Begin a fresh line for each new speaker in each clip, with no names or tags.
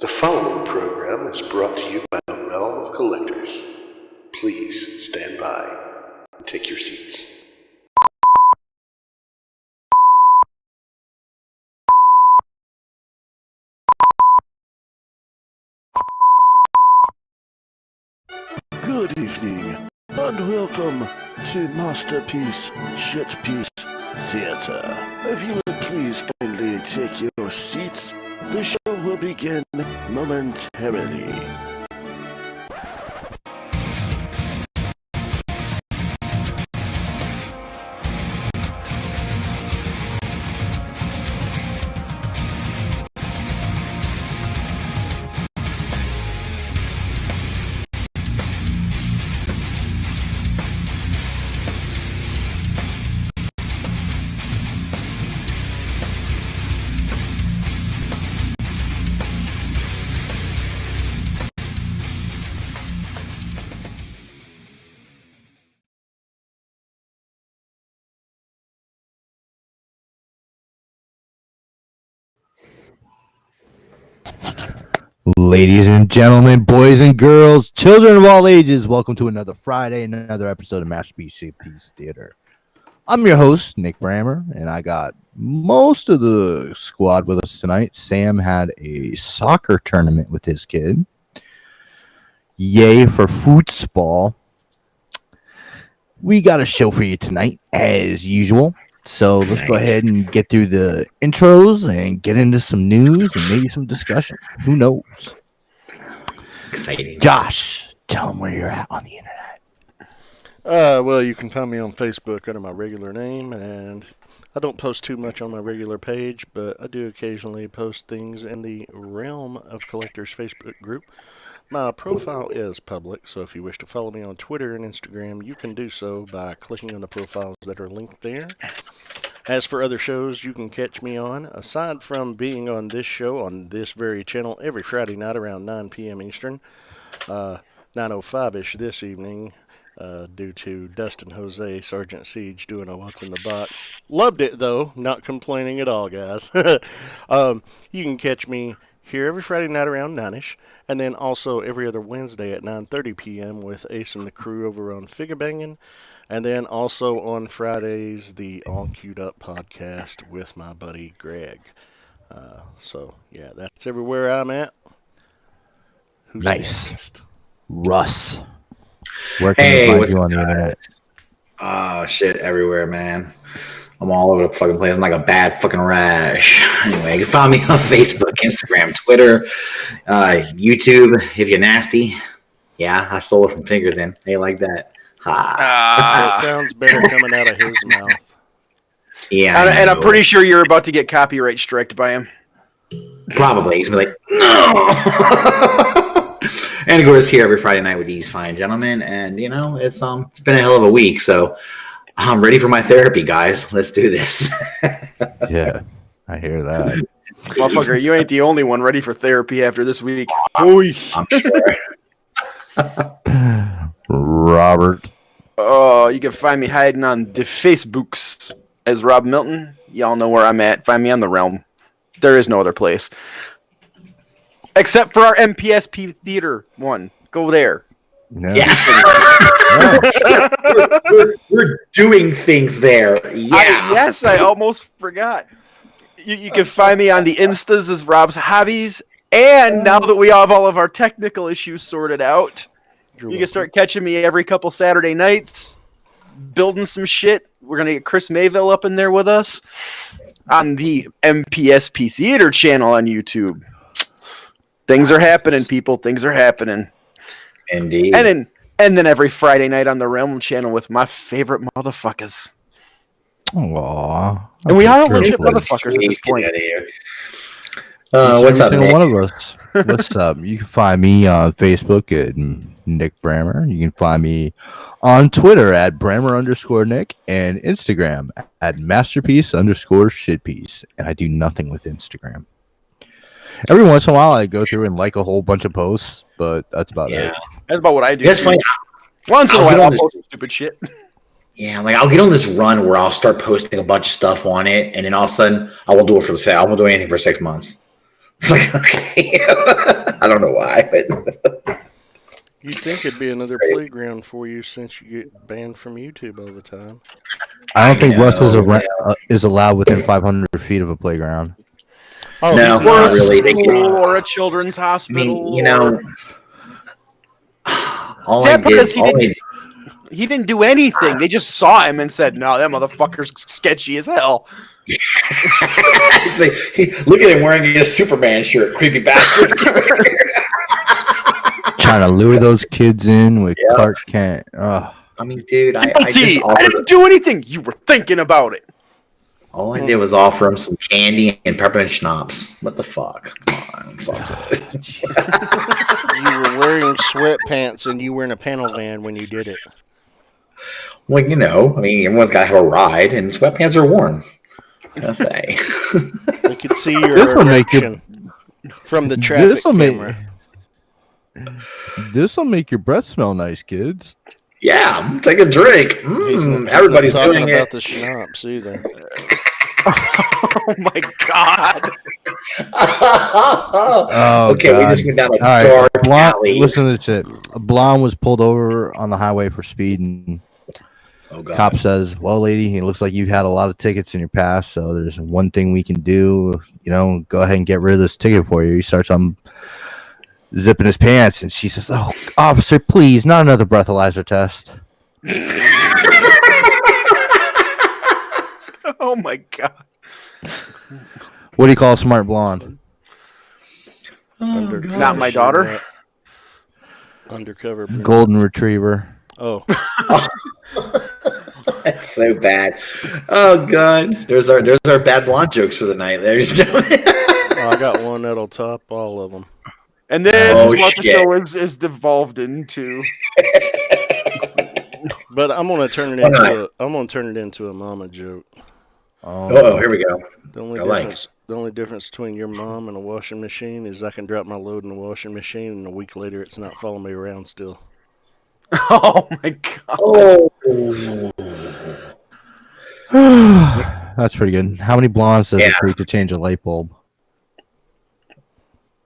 The following program is brought to you by the Realm of Collectors. Please stand by and take your seats.
Good evening, and welcome to Masterpiece Shitpiece Theater. If you would please kindly take your seats, the show will begin momentarily.
Ladies and gentlemen, boys and girls, children of all ages, welcome to another Friday and another episode of MPSP Theater. I'm your host, Nick Brammer, and I got most of the squad with us tonight. Sam had a soccer tournament with his kid. Yay for football. We got a show for you tonight, as usual. So let's go ahead and get through the intros and get into some news and maybe some discussion. Who knows?
Exciting.
Josh, tell them where you're at on the internet.
Well, you can find me on Facebook under my regular name, and I don't post too much on my regular page, but I do occasionally post things in the Realm of Collectors Facebook group. My profile is public, so if you wish to follow me on Twitter and Instagram, you can do so by clicking on the profiles that are linked there. As for other shows you can catch me on, aside from being on this show on this very channel every Friday night around 9 p.m. Eastern, 9:05-ish this evening, due to Dustin Jose, Sergeant Siege, doing a What's in the Box. Loved it, though. Not complaining at all, guys. You can catch me here every Friday night around 9-ish, and then also every other Wednesday at 9:30 p.m. with Ace and the crew over on Figure Bangin'. And then also on Fridays, the All Queued Up podcast with my buddy Greg. So, yeah, that's everywhere I'm at. Who's
Nice.
next?
Russ. Where can we find you on the internet?
Oh, shit, everywhere, man. I'm all over the fucking place. I'm like a bad fucking rash. Anyway, you can find me on Facebook, Instagram, Twitter, YouTube, if you're nasty. Yeah, I stole it from Fingerthin. They like that.
That sounds better coming out of his mouth.
Yeah,
and I'm pretty sure you're about to get copyright striked by him.
Probably. He's gonna be like, no. And of course, here every Friday night with these fine gentlemen, and you know, it's been a hell of a week, so I'm ready for my therapy, guys. Let's do this.
Yeah, I hear that.
Motherfucker, you ain't the only one ready for therapy after this week. Oy.
I'm sure.
Robert.
Oh, you can find me hiding on the Facebooks as Rob Milton. Y'all know where I'm at. Find me on the Realm. There is no other place. Except for our MPSP Theater one. Go there.
Yeah. we're doing things there. Yeah.
Yes, I almost forgot. You can find me on the Instas as Rob's Hobbies. And now that we have all of our technical issues sorted out, you can start catching me every couple Saturday nights, building some shit. We're going to get Chris Mayville up in there with us on the MPSP Theater channel on YouTube. Things are happening, people. Things are happening.
Indeed.
And then every Friday night on the Realm channel with my favorite motherfuckers.
Aww.
And we are legit motherfuckers at this point.
What's up, Nick?
One of us. What's up? You can find me on Facebook at Nick Brammer. You can find me on Twitter at Brammer_Nick and Instagram at Masterpiece_Shitpiece. And I do nothing with Instagram. Every once in a while, I go through and like a whole bunch of posts, but that's about it.
That's about what I do.
That's funny.
Once in a while, I'll post some stupid shit.
Yeah, like I'll get on this run where I'll start posting a bunch of stuff on it, and then all of a sudden, I won't do it for the sale. I won't do anything for 6 months. It's like, okay. I don't know why, but
You'd think it'd be another playground for you since you get banned from YouTube all the time.
I don't think Russell's
know.
is allowed within 500 feet of a playground.
Oh,
No,
he's
Or
not
a
really. They
school
can-
or a children's
I
hospital.
mean, you know, all I
Sad part is
did, all I
he didn't do anything. They just saw him and said, "No, that motherfucker's sketchy as hell."
It's like, look at him wearing his Superman shirt, creepy bastard.
Trying to lure those kids in with
Yeah.
Clark Kent. Ugh.
I mean, dude, I
Guilty.
just
I
offered.
didn't do anything. You were thinking about it.
All I did was offer him some candy and peppermint schnapps. What the fuck? Come on, it's all good.
You were wearing sweatpants and you were in a panel van when you did it.
Well, you know, I mean, everyone's got to have a ride, and sweatpants are worn. I say.
They could see your
This'll make you-
erection from the traffic
This'll
camera.
This'll make your breath smell nice, kids.
Yeah, take a drink.
He's not
Everybody's
talking
doing
about
it.
the schnapps either.
Oh my god!
Oh,
okay, we
God.
just went down a
All right,
dark
Blonde,
alley.
listen to this shit. A blonde was pulled over on the highway for speeding.
Oh God.
Cop says, "Well, lady, it looks like you've had a lot of tickets in your past, so there's one thing we can do. You know, go ahead and get rid of this ticket for you." He starts zipping his pants, and she says, "Oh, officer, please, not another breathalyzer test."
Oh my god!
What do you call a smart blonde?
Undercover
Not my daughter.
brunette. Undercover brunette.
Golden retriever.
Oh,
That's so bad. Oh God. There's our bad blonde jokes for the night, ladies and gentlemen.
I got one that'll top all of them.
And this
Oh,
is what the
shit.
show is devolved into.
But I'm gonna turn it
Why not?
into a mama joke.
Oh, here we go.
The only
I like.
difference, the only difference between your mom and a washing machine is I can drop my load in the washing machine, and a week later it's not following me around still.
Oh my god!
Oh.
That's pretty good. How many blondes does it
Yeah.
take to change a light bulb?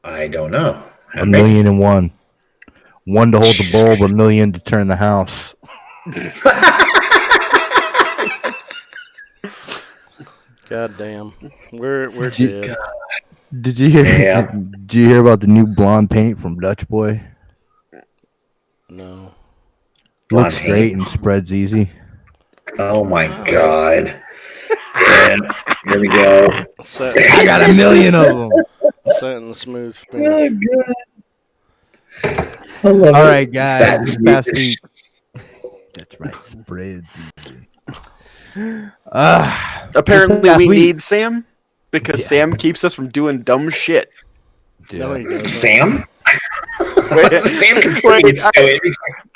I don't know.
A million and one. One to hold the bulb, a million to turn the house.
God damn, we're
Gee,
dead.
Did you hear?
Yeah.
Did you hear about the new blonde paint from Dutch Boy?
No,
Blonde
Looks
paint?
great and spreads easy.
Oh my God. Yeah. Here we go.
I got a million of them.
Satin smooth finish.
I love
All
it.
right, guys.
Satin
This past
smooth.
week. That's right. Spreads easy.
Apparently,
Last
we
week-
need Sam because Sam keeps us from doing dumb shit.
No, he doesn't.
Sam?
Wait,
Sam
wait,
contributes to it.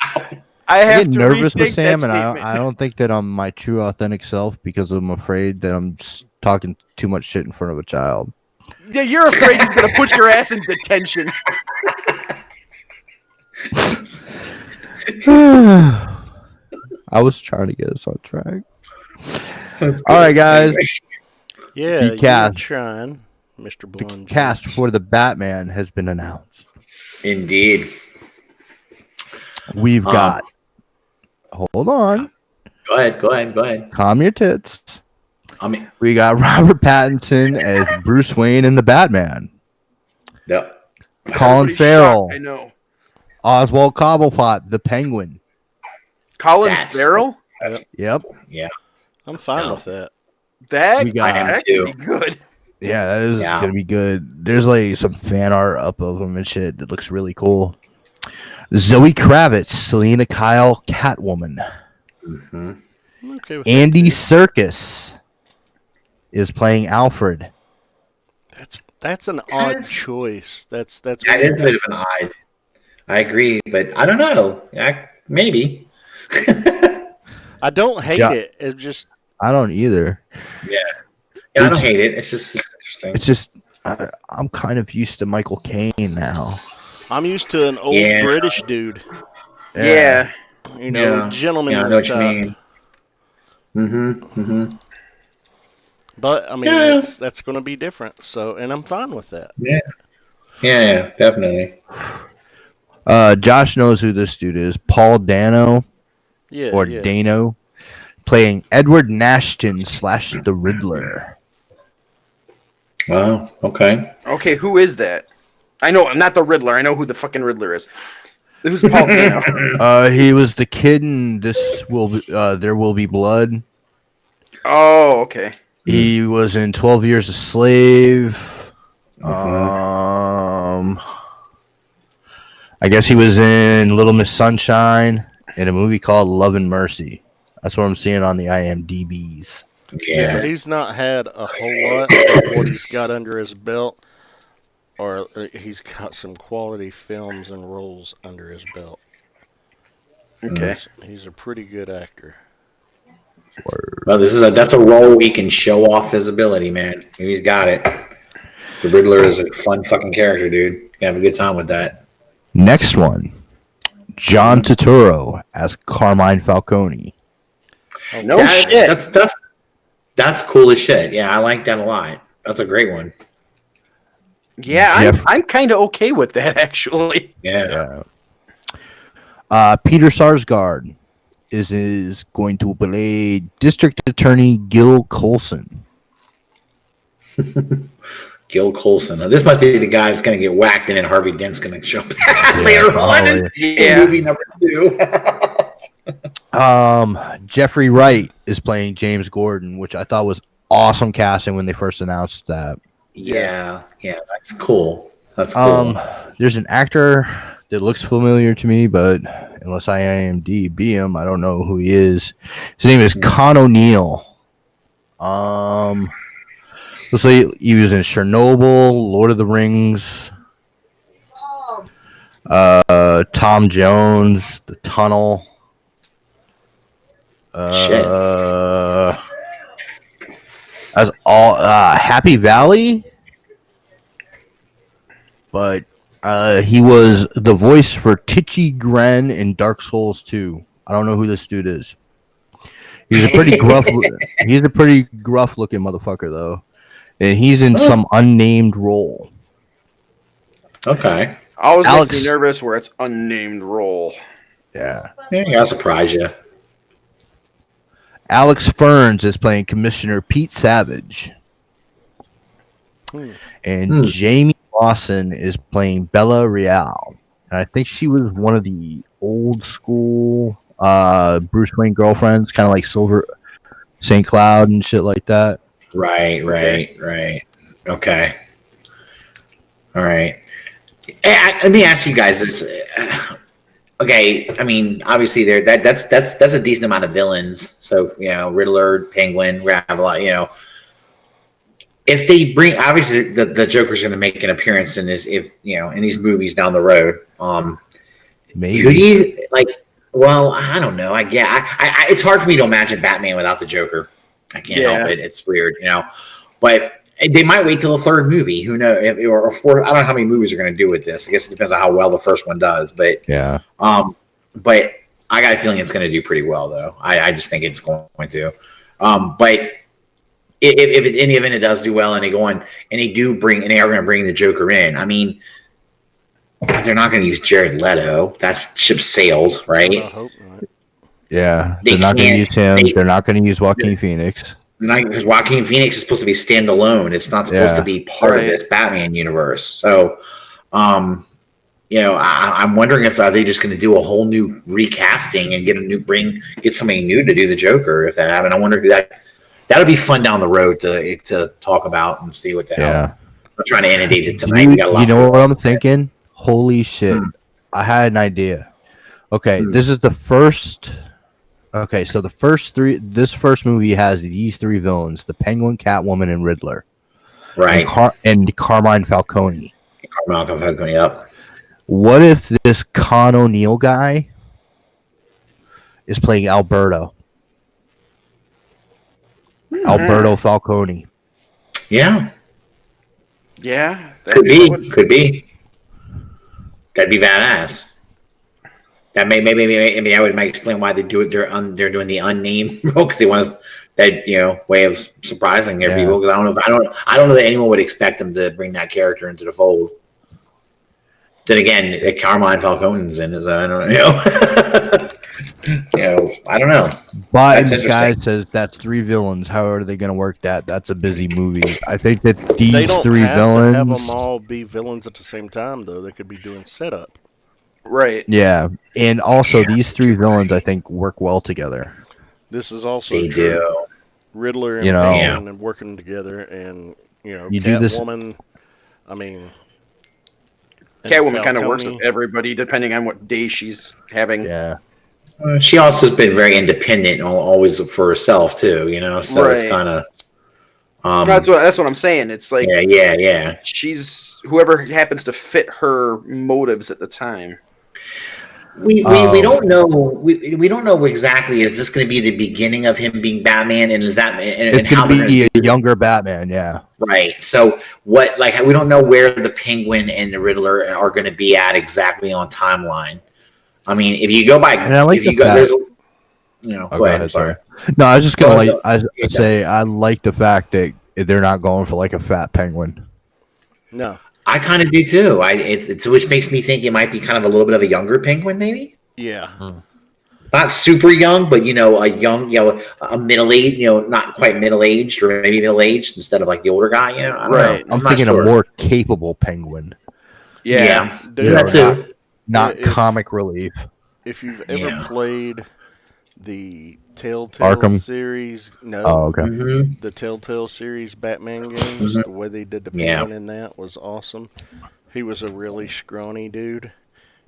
I
I
have
get
to
nervous
rethink
with Sam,
that
and
statement.
I don't think that I'm my true, authentic self because I'm afraid that I'm talking too much shit in front of a child.
Yeah, you're afraid he's gonna put your ass in detention.
I was trying to get us on track. All right, guys.
Yeah,
The
you're
cast.
trying, Mr. Blonde.
Cast for the Batman has been announced.
Indeed.
We've got. Hold on.
Go ahead.
Calm your tits.
I mean,
We got Robert Pattinson as Bruce Wayne in the Batman.
no.
Colin
Everybody's
Farrell,
shocked, I know.
Oswald Cobblepot, the Penguin.
Colin
That's-
Farrell?
Yep.
Yeah.
I'm fine
No.
with that.
That,
We got-
that
too.
could be good.
Yeah, that is
Yeah.
gonna be good. There's like some fan art up of him and shit that looks really cool. Zoe Kravitz, Selena Kyle, Catwoman.
Mm-hmm.
I'm okay with
Andy
that.
Serkis is playing Alfred.
That's an odd
Yes.
choice. That's
That is a bit of an odd. I agree, but I don't know. Yeah, maybe.
I don't hate
Yeah.
it. It just
I don't either.
Yeah, I don't
It's-
hate it. It's just interesting.
It's just I'm kind of used to Michael Caine now.
I'm used to an old
Yeah.
British dude.
Yeah.
You know,
Yeah.
gentleman
Yeah, I
at
know
the
what you
top.
mean. Mm-hmm. Mm-hmm.
But I mean, that's going to be different. So, and I'm fine with that.
Yeah, definitely.
Josh knows who this dude is. Paul Dano
Yeah.
Dano, playing Edward Nashton / the Riddler.
Wow. Okay.
Okay, who is that? I know, not the Riddler. I know who the fucking Riddler is. Who's Paul Dano?
He was the kid in There Will Be Blood.
Oh, okay.
He was in 12 Years a Slave. I guess he was in Little Miss Sunshine in a movie called Love and Mercy. That's what I'm seeing on the IMDb's.
Yeah.
He's not had a whole lot, but what he's got under his belt, or he's got some quality films and roles under his belt.
Okay.
He's a pretty good actor.
Well, that's a role he can show off his ability, man. He's got it. The Riddler is a fun fucking character, dude. You have a good time with that.
Next one, John Turturro as Carmine Falcone.
No shit.
That's cool as shit. Yeah, I like that a lot. That's a great one.
Yeah, I'm kind of okay with that, actually.
Yeah.
Peter Sarsgaard is going to play District Attorney Gil Colson.
Gil Colson. Now, this must be the guy that's going to get whacked, and then Harvey Dent's going to show up later on in movie number 2.
Jeffrey Wright is playing James Gordon, which I thought was awesome casting when they first announced that.
Yeah, that's cool. That's cool.
There's an actor that looks familiar to me, but unless I IMDb him, I don't know who he is. His name is Con O'Neill. Looks like he was in Chernobyl, Lord of the Rings, Tom Jones, The Tunnel. As all Happy Valley, but he was the voice for Titchy Gren in Dark Souls 2. I don't know who this dude is. He's a pretty gruff. He's a pretty gruff looking motherfucker though, and he's in some unnamed role.
Okay.
Always makes me nervous where it's unnamed role.
Yeah,
I'll surprise you.
Alex Ferns is playing Commissioner Pete Savage. And Jamie Lawson is playing Bella Real. And I think she was one of the old school Bruce Wayne girlfriends, kind of like Silver St. Cloud and shit like that.
Right. Okay. All right. Hey, let me ask you guys this. Okay, I mean, obviously that's a decent amount of villains. So, Riddler, Penguin, we have a lot, If they bring, obviously the Joker's going to make an appearance in this, in these movies down the road.
Maybe.
Who do you like? Well, I don't know. It's hard for me to imagine Batman without the Joker. I can't help it. It's weird, But they might wait till the third movie. Who knows? Or fourth. I don't know how many movies are going to do with this. I guess it depends on how well the first one does. But
yeah.
But I got a feeling it's going to do pretty well, though. I just think it's going to. But if in any event it does do well, and they go on and they are going to bring the Joker in. I mean, they're not going to use Jared Leto. That ship sailed, right?
I hope not.
Yeah, they're not going to use him. They're not going to use Joaquin Phoenix.
Because Joaquin Phoenix is supposed to be standalone. It's not supposed to be part of this Batman universe. So, I'm wondering if are they just going to do a whole new recasting and get somebody new to do the Joker if that happened. I wonder if that'll be fun down the road to talk about and see what the hell. I'm trying to inundate it tonight. We got a lot.
You know what I'm thinking? Holy shit! I had an idea. Okay, this is the first. Okay, so this first movie has these 3 villains: the Penguin, Catwoman, and Riddler.
Right.
And Carmine Falcone.
Carmine Falcone, yep.
What if this Con O'Neill guy is playing Alberto? Alberto Falcone.
Yeah.
Yeah.
Could be. That'd be badass. That maybe that would explain why they do it. They're doing the unnamed role because they want to that way of surprising people. Because I don't know that anyone would expect them to bring that character into the fold. Then again, Carmine Falcone's in, I don't know. I don't know.
Biden's guy says that's 3 villains. How are they going to work that? That's a busy movie. I think that these
they don't
3
have
villains.
To have them all be villains at the same time, though. They could be doing setup.
Right.
Yeah, and also these 3 villains, I think, work well together.
This is also
they
true.
do.
Riddler and Penguin and working together, and Catwoman. I mean,
Catwoman kind of works with everybody depending on what day she's having.
Yeah.
She also has been very independent, always for herself too. So it's kind of.
That's what I'm saying. It's like
yeah.
She's whoever happens to fit her motives at the time.
We don't know. We don't know exactly. Is this going to be the beginning of him being Batman, and is that?
It's going to be a younger Batman, yeah.
Right. So what? Like we don't know where the Penguin and the Riddler are going to be at exactly on timeline. I mean, if you go by, go ahead. Sorry.
No, I was just going to say I like the fact that they're not going for like a fat penguin.
No.
I kind of do too. Which makes me think it might be kind of a little bit of a younger Penguin, maybe.
Yeah.
Not super young, but a young, a middle age, not quite middle aged, or maybe middle aged instead of like the older guy. I don't know.
I'm thinking a more capable Penguin.
Yeah.
That
too.
Not comic relief.
If you've ever played the Telltale
Arkham
series,
the
Telltale series Batman games, the way they did the Penguin in that was awesome. He was a really scrawny dude,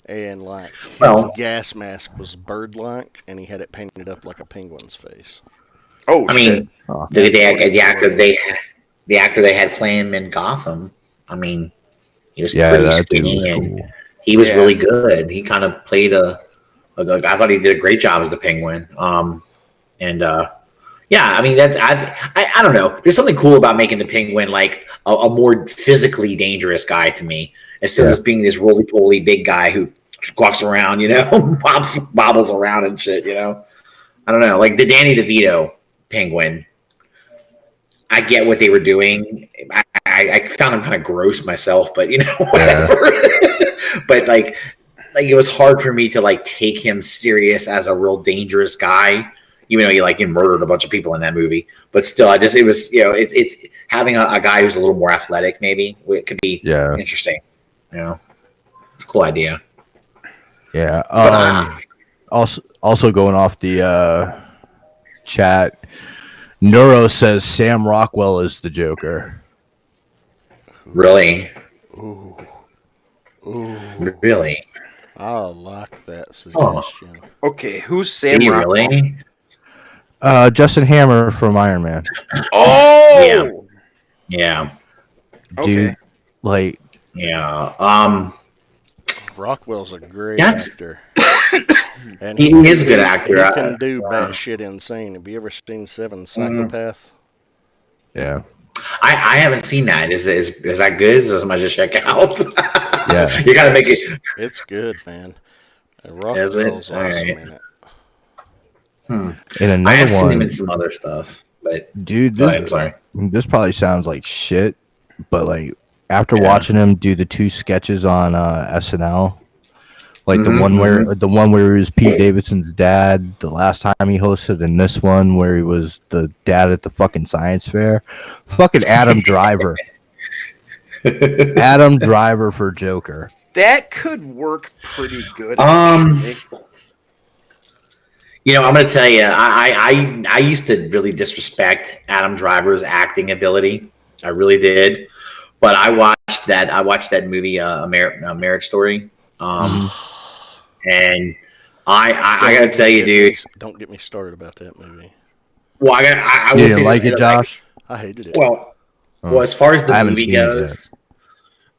and his gas mask was bird-like, and he had it painted up like a penguin's face.
Oh, shit! The actor they had playing him in Gotham. I mean, he was pretty skinny, and he was really good. He kind of played I thought he did a great job as the Penguin. I mean I don't know. There's something cool about making the Penguin like a more physically dangerous guy to me, instead of being this roly-poly big guy who walks around, bobbles around and shit. I don't know. Like the Danny DeVito Penguin. I get what they were doing. I found him kind of gross myself, but whatever. But like it was hard for me to take him serious as a real dangerous guy, even though he murdered a bunch of people in that movie. But still, it's having a guy who's a little more athletic. Maybe it could be interesting. It's a cool idea.
Yeah. Also going off the chat, Neuro says Sam Rockwell is the Joker.
Really?
Ooh.
Really?
I like that suggestion.
Okay, who's Sam Rockwell?
Really?
Justin Hammer from Iron Man.
Oh!
Yeah.
Dude,
Rockwell's a great actor. And
he is a good actor.
He can do batshit insane. Have you ever seen Seven Psychopaths?
Yeah.
I haven't seen that. Is that good? Is somebody just check out?
Yeah.
You gotta make it.
It's good, man. Rockwell's awesome in it.
And another
I have seen
one,
him in some other stuff, but
dude, this probably sounds like shit, but after watching him do the 2 sketches on SNL, the one where he was Pete Davidson's dad, the last time he hosted, and this one where he was the dad at the fucking science fair, fucking Adam Driver. Adam Driver for Joker.
That could work pretty good.
I'm going to tell you, I used to really disrespect Adam Driver's acting ability. I really did. But I watched that movie, A Marriage Story. And I got to tell you, dude.
Don't get me started about that movie.
Well, I
you didn't like it, Josh?
I hated it.
Well, as far as the movie goes,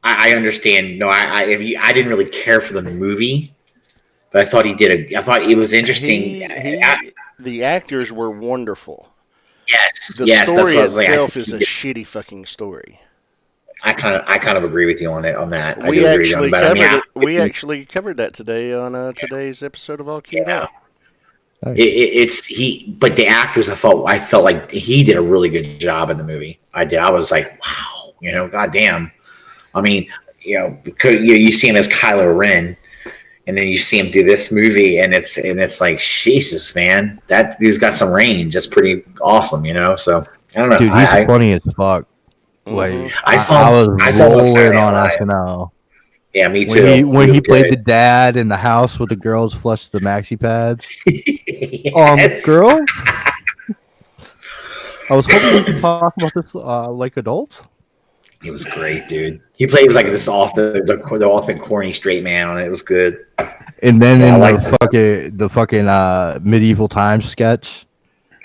I understand. No, I didn't really care for the movie. But I thought I thought it was interesting.
The actors were wonderful.
Yes,
the story itself is a shitty fucking story.
I kind of agree with you on that.
We actually covered that today on today's episode of All Queued Up.
Nice.
It's he, but the actors, I felt like he did a really good job in the movie. I did. I was like, wow, goddamn. I mean, because you see him as Kylo Ren, and then you see him do this movie, and it's like, Jesus, man, that dude's got some range. That's pretty awesome, So I don't know,
Dude, he's funny as fuck. Like
I
was
him on
rolling
Saturday
on
Night Live.
SNL.
Yeah, me too.
When he played the
good.
dad in the house with the girls flush the maxi pads.
Yes.
Girl, I was hoping we could talk about this like adults.
It was great, dude. He was like this off the ultimate corny straight man on it. It was good.
And then the fucking medieval times sketch,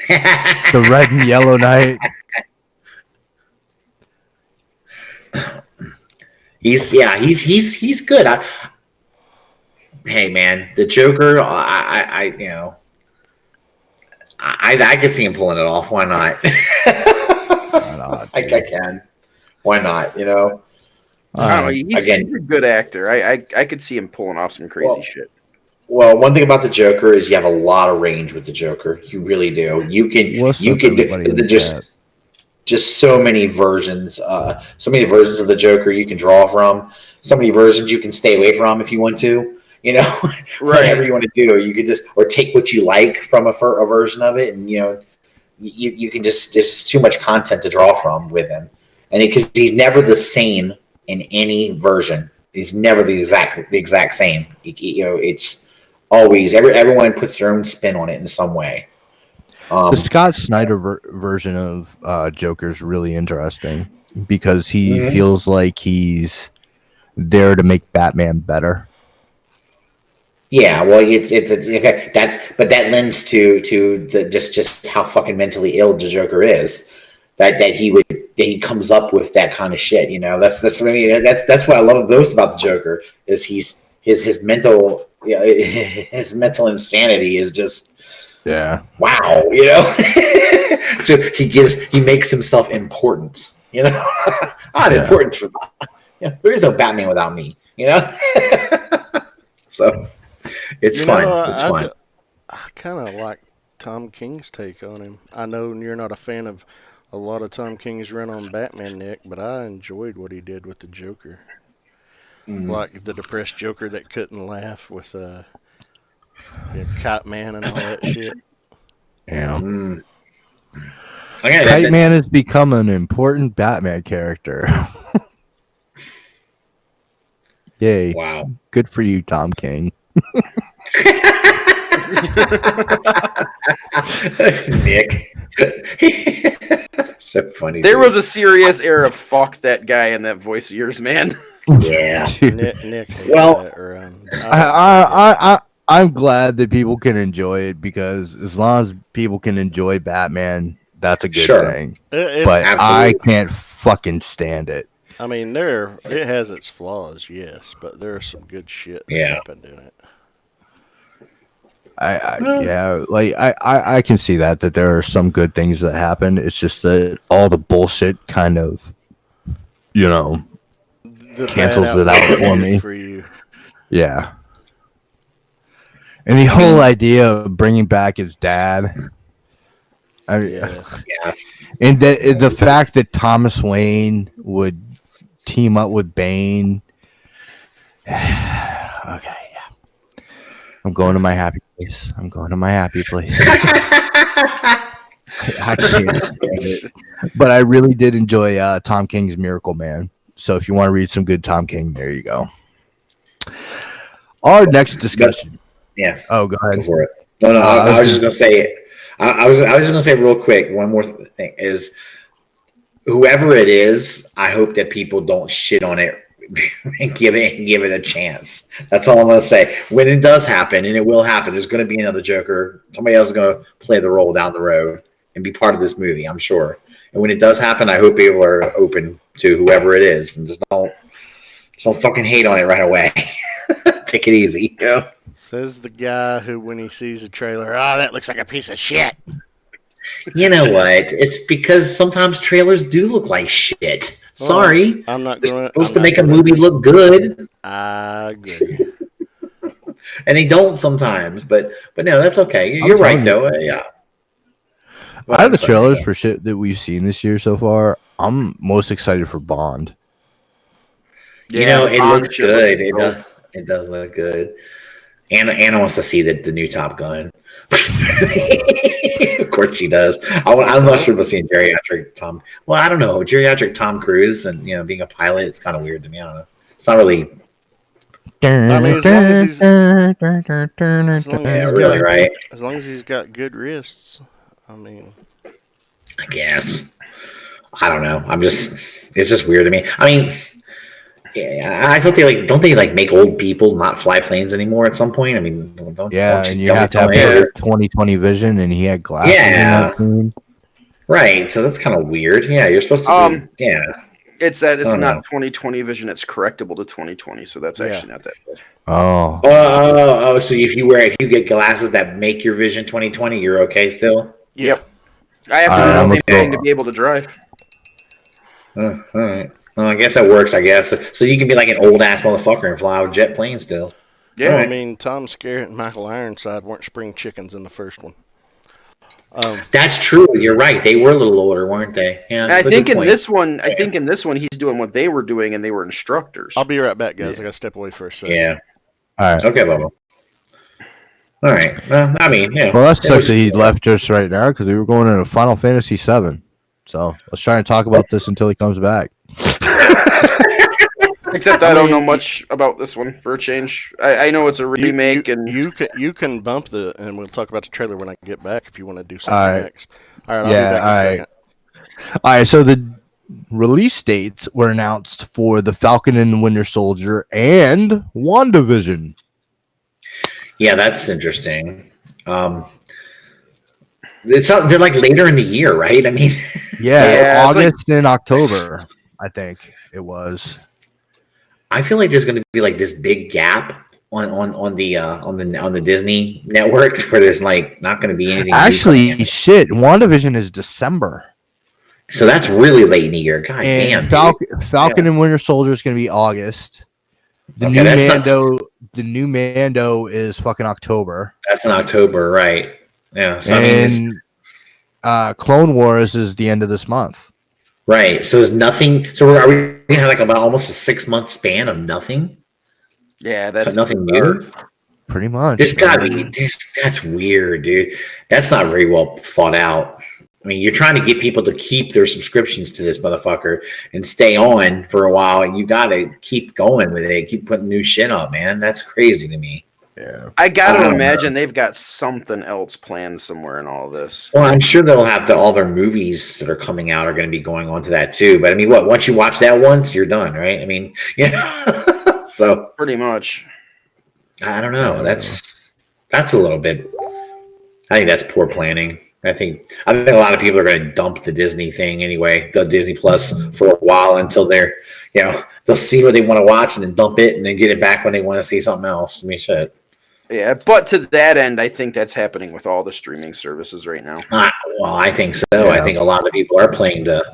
the red and yellow knight.
He's good. Hey man, the Joker. I could see him pulling it off. Why not? I can. Why not?
I don't know. He's a good actor. I could see him pulling off some crazy shit.
Well, one thing about the Joker is you have a lot of range with the Joker. You really do. You can just so many versions. So many versions of the Joker you can draw from. So many versions you can stay away from if you want to.
Right.
Whatever you want to do, you could or take what you like from a version of it, and you can just there's just too much content to draw from with him, and because he's never the same in any version. He's never the exact same. It's always everyone puts their own spin on it in some way.
The Scott Snyder version of Joker is really interesting because he feels like he's there to make Batman better.
Yeah, well, it's okay. But that lends to the just how fucking mentally ill the Joker is. That he comes up with that kind of shit. That's what I love most about the Joker is his mental insanity is just wow. So he makes himself important. I'm important for there is no Batman without me. So. It's fun. It's fun.
I kind of like Tom King's take on him. I know you're not a fan of a lot of Tom King's run on Batman, Nick, but I enjoyed what he did with the Joker. Like the depressed Joker that couldn't laugh with Kite Man and all that shit.
Yeah. Kite Man has become an important Batman character. Yay.
Wow.
Good for you, Tom King.
Nick. So funny.
There was a serious air of fuck that guy in that voice of yours, man.
Yeah.
Nick
well,
I'm glad that people can enjoy it because as long as people can enjoy Batman, that's a good thing. But absolutely. I can't fucking stand it.
I mean, it has its flaws, yes, but there's some good shit that happened in it.
I can see that there are some good things that happen. It's just that all the bullshit kind of, cancels it out for me.
For you.
Yeah. And the whole idea of bringing back his dad.
Yes.
And the fact that Thomas Wayne would team up with Bane. Okay, yeah. I'm going to my happy place. I can't stand it. But I really did enjoy Tom King's Miracle Man. So if you want to read some good Tom King, there you go. Our next discussion.
Yeah.
Oh, go ahead.
Go for it. No. I was just gonna say. I was just gonna say real quick. One more thing is, whoever it is, I hope that people don't shit on it and give it a chance. That's all I'm gonna say. When it does happen, and it will happen, there's gonna be another Joker. Somebody else is gonna play the role down the road and be part of this movie. I'm sure. And when it does happen, I hope people are open to whoever it is and just don't fucking hate on it right away. Take it easy.
Says the guy who, when he sees a trailer, that looks like a piece of shit.
You know what? It's because sometimes trailers do look like shit. Sorry.
I'm not
supposed to make a movie look good.
I agree.
and they don't sometimes. But no, that's okay. You're right though. Yeah.
Out of the trailers for shit that we've seen this year so far, I'm most excited for Bond.
Yeah, it looks good. It does look good. Anna wants to see the new Top Gun. Of course she does. I'm not sure about seeing geriatric Tom. Well, I don't know. Geriatric Tom Cruise and being a pilot, it's kind of weird to me. I don't know. It's not really.
I mean, as long as he's got good wrists. I mean,
I guess. I don't know. It's just weird to me. I mean, yeah, I thought don't they make old people not fly planes anymore at some point? I mean, don't
and you have to have 20/20 vision, and he had glasses.
Yeah, right. So that's kind of weird. Yeah, you're supposed to.
It's not 20/20 vision. It's correctable to 20/20. So that's actually not that good.
Oh.
So if you get glasses that make your vision 20/20, you're okay still.
Yep. I have to do anything to be able to drive.
All right. Well, I guess that works. I guess so. You can be like an old ass motherfucker and fly a jet plane still.
Yeah, well, I mean, Tom Skerritt and Michael Ironside weren't spring chickens in the first one.
That's true. You're right. They were a little older, weren't they? Yeah.
I think in this one, he's doing what they were doing, and they were instructors.
I'll be right back, guys. I got to step away for a second.
Yeah.
All right.
Okay, Bubba. All right. Well, I mean, yeah.
Well, that sucks that he left us right now because we were going into Final Fantasy VII. So let's try and talk about this until he comes back.
Except I don't know much about this one for a change. I know it's a remake, and
you can bump and we'll talk about the trailer when I get back if you want to do something next. All right, I'll be back in a second.
All right, so the release dates were announced for The Falcon and the Winter Soldier and WandaVision.
Yeah, that's interesting. They're like later in the year, right? I mean,
August and October, I think it was.
I feel like there's going to be like this big gap on the Disney network where there's like not going to be anything.
Actually, WandaVision is December,
so that's really late in the year. God
and damn, Falcon and Winter Soldier is going to be August. The new Mando is fucking October.
That's in October, right? Yeah. So
Clone Wars is the end of this month.
Right. So there's nothing. So are we going to have like about almost a 6-month span of nothing?
Yeah, that's
nothing new.
Pretty much.
There's got to be. That's weird, dude. That's not very well thought out. I mean, you're trying to get people to keep their subscriptions to this motherfucker and stay on for a while, and you got to keep going with it. Keep putting new shit up, man. That's crazy to me.
Yeah.
I gotta imagine they've got something else planned somewhere in all this.
Well, I'm sure they'll have all their movies that are coming out are going to be going on to that too. But I mean, once you watch that once, you're done, right? I mean, yeah. So
pretty much.
I don't know. That's a little bit. I think that's poor planning. I think a lot of people are going to dump the Disney thing anyway, the Disney Plus for a while until they'll see what they want to watch and then dump it and then get it back when they want to see something else. I mean, shit.
Yeah, but to that end, I think that's happening with all the streaming services right now.
Well, I think so. Yeah. I think a lot of people are playing but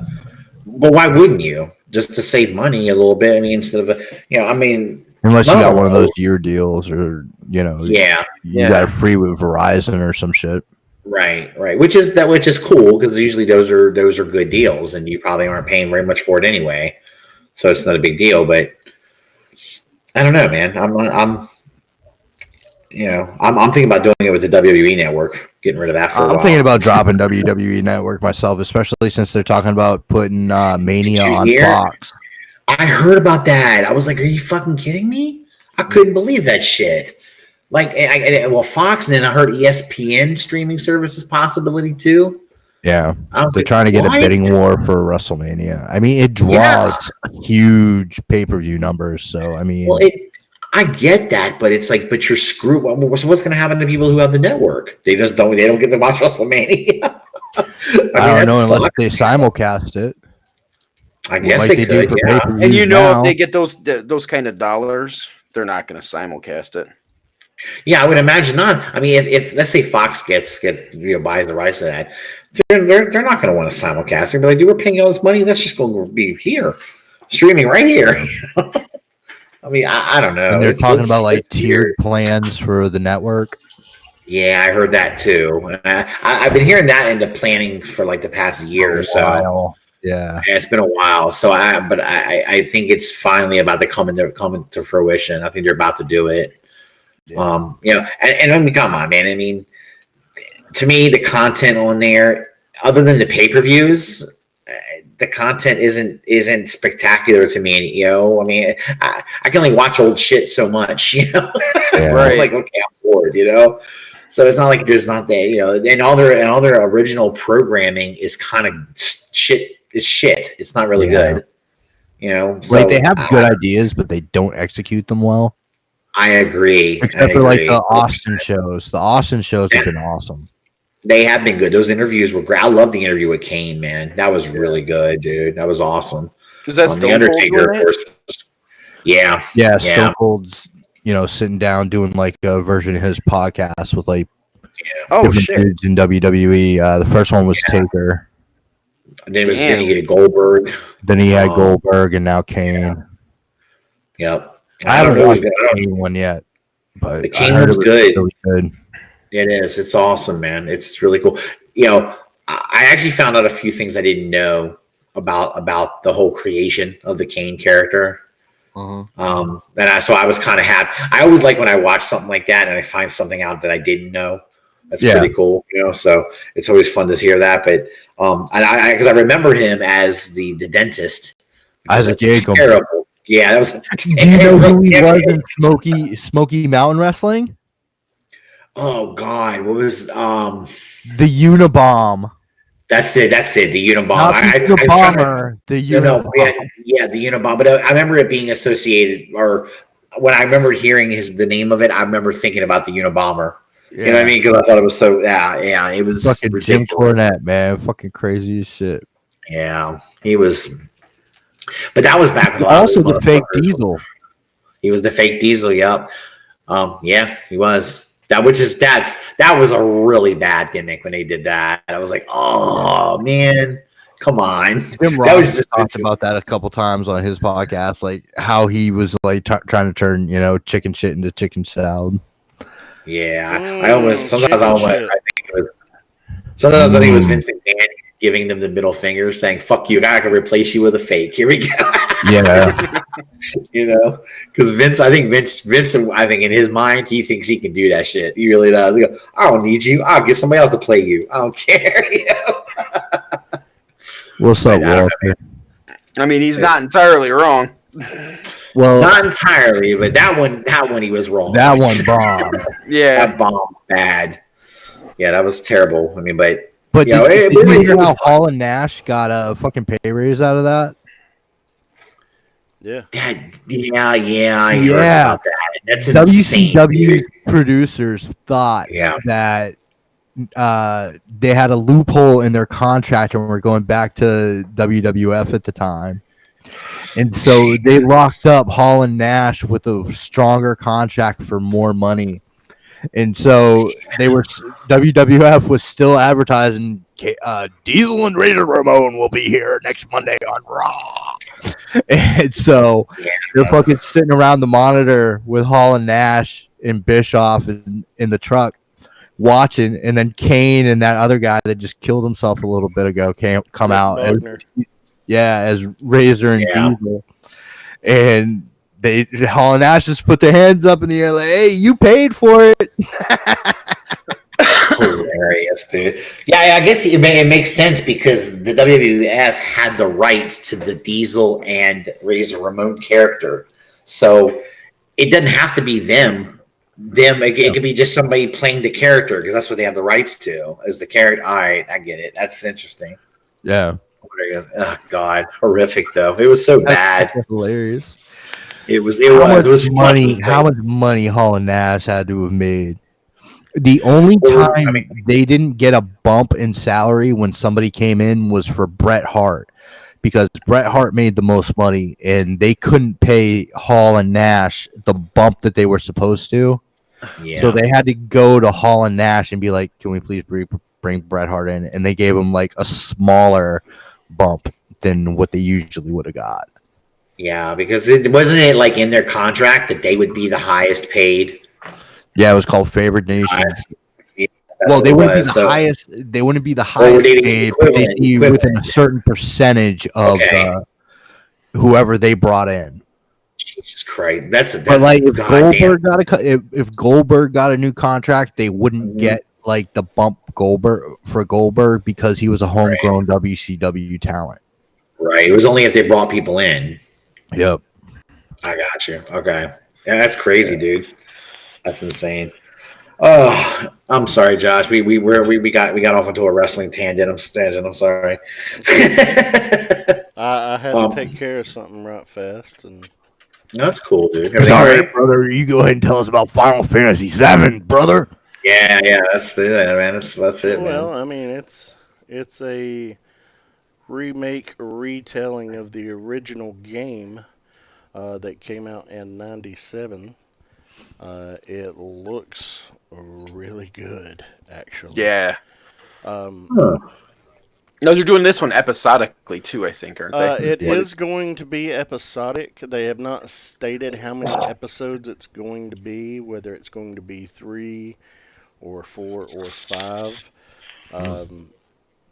why wouldn't you? Just to save money a little bit. I mean, instead of, I mean.
Unless you got one of those year deals or, you got a free with Verizon or some shit.
Right. Which is cool because usually those are good deals and you probably aren't paying very much for it anyway. So it's not a big deal, but I don't know, man. I'm thinking about doing it with the WWE network, getting rid of that for a while.
I'm thinking about dropping WWE network myself, especially since they're talking about putting Mania on Fox.
I heard about that. I was like, are you fucking kidding me? I couldn't believe that shit. Like, Fox, and then I heard ESPN streaming services possibility too.
Yeah, they're trying to get a bidding war for WrestleMania. I mean, it draws huge pay-per-view numbers. So, I mean,
I get that, but it's like, but you're screwed. So what's going to happen to people who have the network? They don't get to watch WrestleMania.
I don't know unless they simulcast it.
I guess they could. Yeah.
And if they get those kind of dollars, they're not going to simulcast it.
Yeah, I would imagine not. I mean, if let's say Fox gets buys the rights to that, they're not going to want to simulcast. They're like, dude, we're paying all this money. Let's just go be here, streaming right here. I mean, I don't know.
And they're talking about like
it's
tiered
weird.
plans for the network.
Yeah, I heard that too. I've been hearing that into planning for like the past year or so.
While. Yeah,
And it's been a while. So I think it's finally about to come to fruition. I think they're about to do it.
Yeah.
You know, and I mean, come on, man. I mean, to me, the content on there, other than the pay-per-views, the content isn't spectacular to me. You know, I mean, I can only watch old shit so much. You know,
Right.
like okay, I'm bored. You know, so it's not like there's not that. You know, and all their original programming is kind of shit. It's shit. It's not really good. You know, so
like they have good ideas, but they don't execute them well.
I agree.
Except for like the Austin shows. The Austin shows have been awesome.
They have been good. Those interviews were great. I love the interview with Kane, man. That was really good, dude. That was awesome.
Is that
The Undertaker, of course. Yeah.
Yeah, Stone Cold's, sitting down doing like a version of his podcast with like different dudes in WWE. The first one was Taker.
And then he had Goldberg.
Then he had Goldberg, and now Kane.
Yep.
I haven't watched the Kane one yet, but
the Kane one's good.
Really good.
It is. It's awesome, man. It's really cool. You know, I actually found out a few things I didn't know about the whole creation of the Kane character.
Uh-huh.
So I was kind of happy. I always like when I watch something like that and I find something out that I didn't know. That's pretty cool, you know. So it's always fun to hear that. But because I remember him as the dentist.
As a gig,
terrible. Yeah, that was.
Do you know who he was in Smoky Mountain Wrestling?
Oh God, what was
the Unabomb?
That's it. The Unabomb.
Not the Unabomber. The Unabomb.
Yeah, the Unabomb. But I remember it being associated, or when I remember hearing the name of it, I remember thinking about the Unabomber. Yeah. You know what I mean? Because I thought it was so. Yeah, it was
fucking
ridiculous.
Jim Cornette, man, fucking crazy as shit.
Yeah, he was. But that was back when
also the fake Diesel.
He was the fake Diesel. Yep. Yeah, he was. That was a really bad gimmick when they did that. I was like, oh man, come on.
Tim Ross talked about that a couple times on his podcast, like how he was like trying to turn chicken shit into chicken salad.
Yeah, sometimes I think it was Vince McMahon giving them the middle finger, saying "fuck you, I can replace you with a fake." Here we go.
Yeah.
Because Vince, I think in his mind, he thinks he can do that shit. He really does. He goes, I don't need you. I'll get somebody else to play you. I don't care.
What's up, Walter?
I mean, he's not entirely wrong.
Well,
not entirely, but that one he was wrong.
That one bombed.
Yeah, that bombed bad. Yeah, that was terrible. I mean, but
did you hear how Hall and Nash got a fucking pay raise out of that?
Yeah.
I heard about that. That's insane.
WCW producers thought that they had a loophole in their contract and were going back to WWF at the time. And so they locked up Hall and Nash with a stronger contract for more money. And so WWF was still advertising Diesel and Razor Ramon will be here next Monday on Raw. And so they're fucking sitting around the monitor with Hall and Nash and Bischoff in the truck watching, and then Kane and that other guy that just killed himself a little bit ago come out as Razor and Diesel. And Hall and Nash just put their hands up in the air like, hey, you paid for it.
Hilarious, dude. Yeah, I guess it makes sense because the WWF had the rights to the Diesel and Razor Ramon character. So it doesn't have to be them. It could be just somebody playing the character because that's what they have the rights to as the character. All right, I get it. That's interesting.
Yeah.
Oh, God. Horrific, though. It was so bad.
Hilarious.
It was
funny. How much money Hall and Nash had to have made? The only time they didn't get a bump in salary when somebody came in was for Bret Hart, because Bret Hart made the most money and they couldn't pay Hall and Nash the bump that they were supposed to. Yeah. So they had to go to Hall and Nash and be like, can we please bring Bret Hart in? And they gave him like a smaller bump than what they usually would have got.
Yeah, because it wasn't it like in their contract that they would be the highest paid.
Yeah, it was called Favored Nation.
Yeah, that's
Well,
what
they
it
wouldn't be
was.
the
So,
highest. They wouldn't be the
or would
highest
they be
paid, but they'd be within a certain percentage of
Okay.
the whoever they brought in.
Jesus Christ, that's
But like, if
goddamn.
Goldberg got if Goldberg got a new contract, they wouldn't get like the bump Goldberg because he was a homegrown WCW talent.
Right. It was only if they brought people in.
Yep.
I got you. Okay. Yeah, that's crazy, dude. That's insane. Oh, I'm sorry, Josh. We got off into a wrestling tangent. I'm sorry.
I had to take care of something right fast, and
That's cool, dude. Everything
All
all
right,
right?
brother. You go ahead and tell us about Final Fantasy VII, brother.
Yeah, that's it, man. That's it,
well,
man.
I mean, it's a remake, retelling of the original game that came out in '97. It looks really good, actually.
Yeah.
Huh.
No, they're doing this one episodically too, I think, aren't they?
It is going to be episodic. They have not stated how many episodes it's going to be, whether it's going to be 3 or 4 or 5.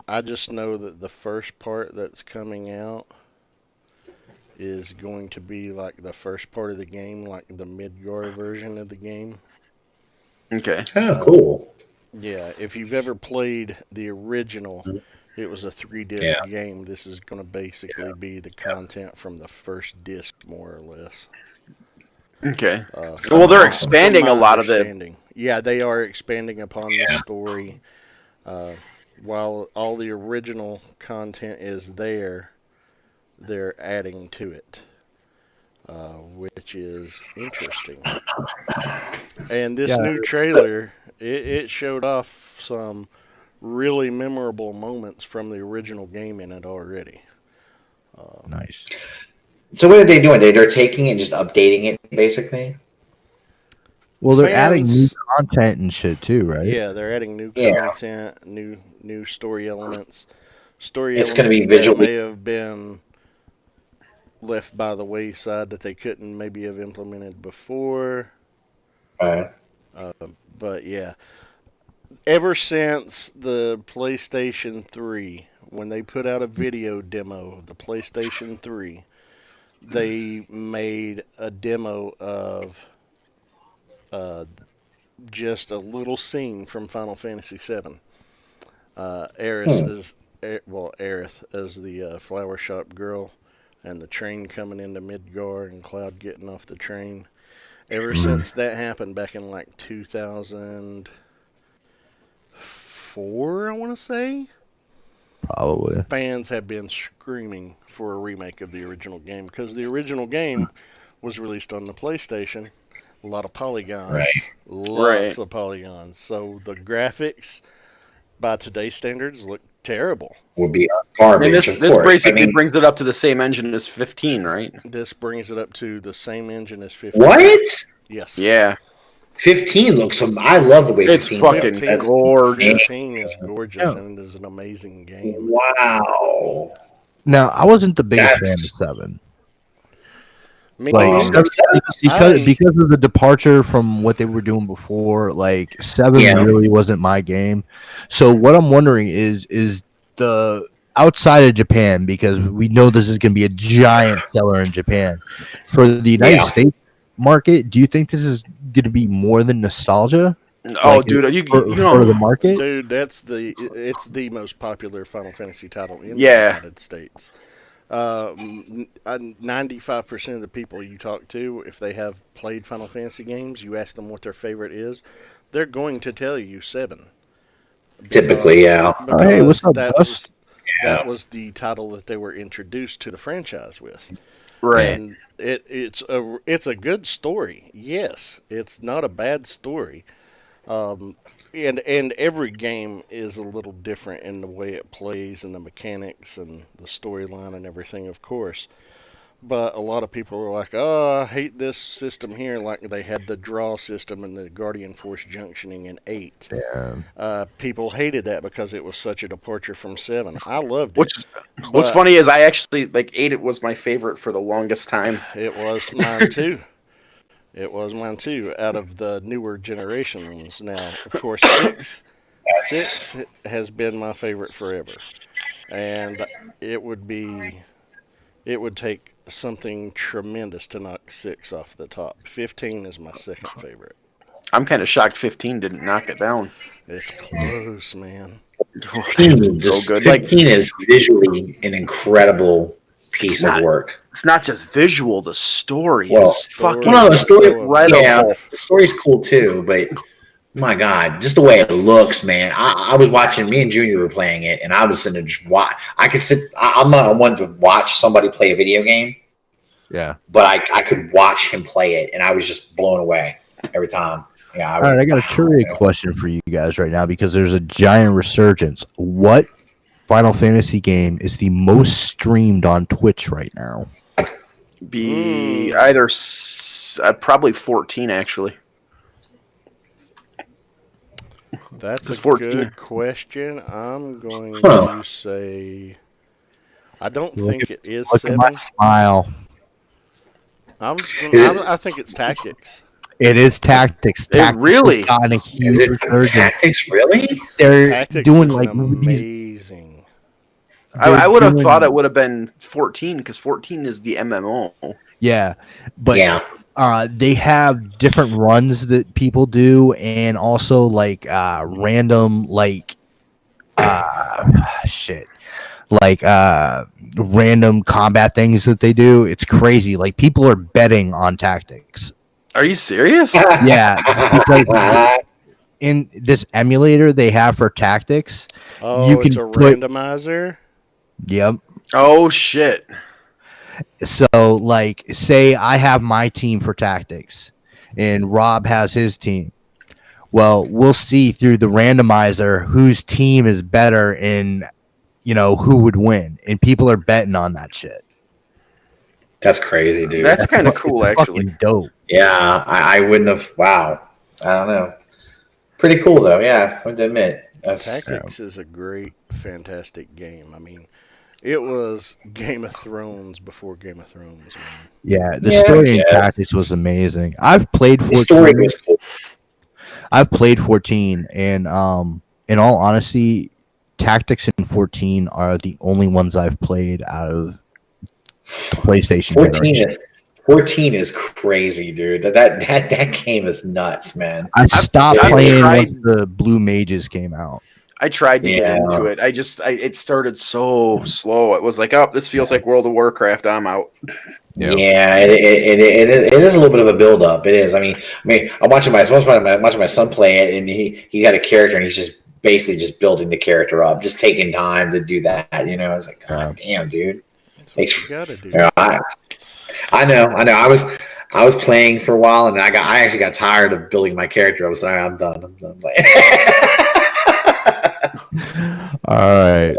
I just know that the first part that's coming out is going to be like the first part of the game, like the Midgar version of the game.
Okay.
Oh, cool.
Yeah, if you've ever played the original, it was a 3-disc
Yeah.
game. This is going to basically be the content from the first disc, more or less.
Okay. Well, they're expanding a lot of the.
understanding. Yeah, they are expanding upon the
Yeah.
story. While all the original content is there, they're adding to it, which is interesting. And this new trailer, it showed off some really memorable moments from the original game in it already.
Nice.
So what are they doing? They're taking it and just updating it, basically.
Well, they're adding new
Fans-
content and shit too, right?
Yeah, they're adding new
Yeah.
content, new story elements. Story
It's gonna be
elements that
visually-
may have been left by the wayside that they couldn't maybe have implemented before. But yeah, ever since the PlayStation 3, when they put out a video demo of the PlayStation 3, they made a demo of just a little scene from Final Fantasy VII. Aerith as the flower shop girl, and the train coming into Midgar and Cloud getting off the train. Ever since that happened back in like 2004, I want to say,
Probably.
fans have been screaming for a remake of the original game because the original game was released on the PlayStation. A lot of polygons.
Right.
Lots of polygons. So the graphics, by today's standards, look terrible.
Would be garbage.
And this
of
this
course.
basically
I mean,
brings it up to the same engine as 15, right?
This brings it up to the same engine as 15.
what?
Yes.
Yeah.
15 looks. I love the way
It's
15
fucking
looks. That's-
gorgeous.
15 is gorgeous and it is an amazing game.
Wow.
Now, I wasn't the biggest
That's-
fan of 7.
Me
Like,
neither.
because of the departure from what they were doing before, like 7
Yeah.
really wasn't my game. So what I'm wondering is the outside of Japan, because we know this is going to be a giant seller in Japan, for the United States market, do you think this is going to be more than nostalgia?
Oh,
Like,
dude, you
for
know,
the market?
Dude, it's the most popular Final Fantasy title in
Yeah.
the United States. 95% of the people you talk to, if they have played Final Fantasy games, you ask them what their favorite is, they're going to tell you 7.
Typically, yeah.
Because
Hey, what's up,
that
Gus?
that was the title that they were introduced to the franchise with.
right?
And it's a good story. Yes, it's not a bad story. And every game is a little different in the way it plays and the mechanics and the storyline and everything, of course. But a lot of people were like, "Oh, I hate this system here." Like they had the draw system and the Guardian Force junctioning in 8.
Yeah.
People hated that because it was such a departure from 7. I loved it.
What's
But
funny is I actually like 8. It was my favorite for the longest time.
it was mine too. It was mine too. Out of the newer generations, now of course six has been my favorite forever, and it would be it would take something tremendous to knock 6 off the top. 15 is my second favorite.
I'm kind of shocked 15 didn't knock it down.
It's close, man.
15 is just
so good.
15 is visually an incredible piece of work.
It's not just visual; the story
Well,
is fucking
Well, no, the story,
incredible.
yeah, the story's cool too, but my God, just the way it looks, man. I was watching, me and Junior were playing it, and I was sitting there just watch. I could sit, I'm not one to watch somebody play a video game,
Yeah.
but I could watch him play it, and I was just blown away every time. Yeah.
All right, I got a trivia question for you guys right now because there's a giant resurgence. What Final Fantasy game is the most streamed on Twitch right now?
Be either probably 14 actually.
That's
It's
a
14.
good question. I'm going to say I don't think it is
Look at
7.
my smile.
I think it's Tactics.
It is Tactics. Tactics
really?
has gotten a
Is
huge
it
resurgence.
Tactics, really?
They're
Tactics
doing
is
like
amazing.
I would have thought it would have been 14 because 14 is the MMO.
Yeah, but
Yeah.
they have different runs that people do, and also like random random combat things that they do. It's crazy. Like people are betting on Tactics.
Are you serious?
Yeah, because in this emulator they have for Tactics,
Oh,
you can
it's a
put-
randomizer?
Yep.
Oh shit!
So, like, say I have my team for Tactics, and Rob has his team. Well, we'll see through the randomizer whose team is better and, who would win. And people are betting on that shit.
That's crazy, dude.
That's kind of cool,
It's
actually.
fucking dope.
Yeah, I wouldn't have. Wow. I don't know. Pretty cool, though. Yeah, I would admit.
Tactics is a great, fantastic game. I mean, it was Game of Thrones before Game of Thrones, man.
Yeah, the
Yeah,
story in
I guess.
Tactics was amazing. I've played
The story
14.
was cool.
I've played 14, and in all honesty, Tactics and 14 are the only ones I've played out of the PlayStation
14
generation.
is, 14 is crazy, dude. That game is nuts, man.
I stopped
I've
playing
tried-
once the Blue Mages came out.
I tried to get
Yeah.
into it. It started so slow. It was like, oh, this feels like World of Warcraft. I'm out.
Yep.
Yeah, it is a little bit of a build up. It is. I mean, I'm watching my son play it, and he got a character, and he's just basically just building the character up, just taking time to do that. It's like, God damn, dude.
That's what you gotta do.
I know. I was playing for a while, and I actually got tired of building my character. I was like, I'm done playing.
All right.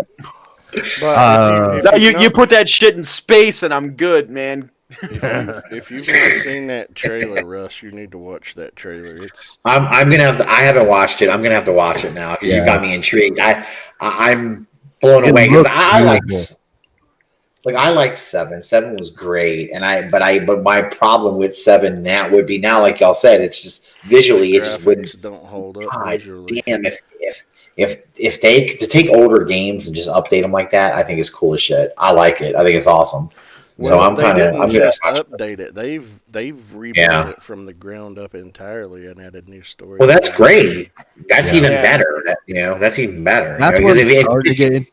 But
You put that shit in space, and I'm good, man.
if you've not seen that trailer, Russ, you need to watch that trailer.
I'm gonna have to. I haven't watched it. I'm gonna have to watch it now. You got me intrigued. I'm blown away because I liked 7. 7 was great, but my problem with 7 now would be now, like y'all said, it's just visually, it just wouldn't.
Don't hold up
God
visually.
damn, if they to take older games and just update them like that, I think it's cool as shit. I like it. I think it's awesome. So I'm
they
kind of.
didn't
I'm
just
gonna
update it. They've rebuilt it from the ground up entirely and added new stories.
Well, that's great. That's even better. That's even better.
That's
because
what I'm starting to get.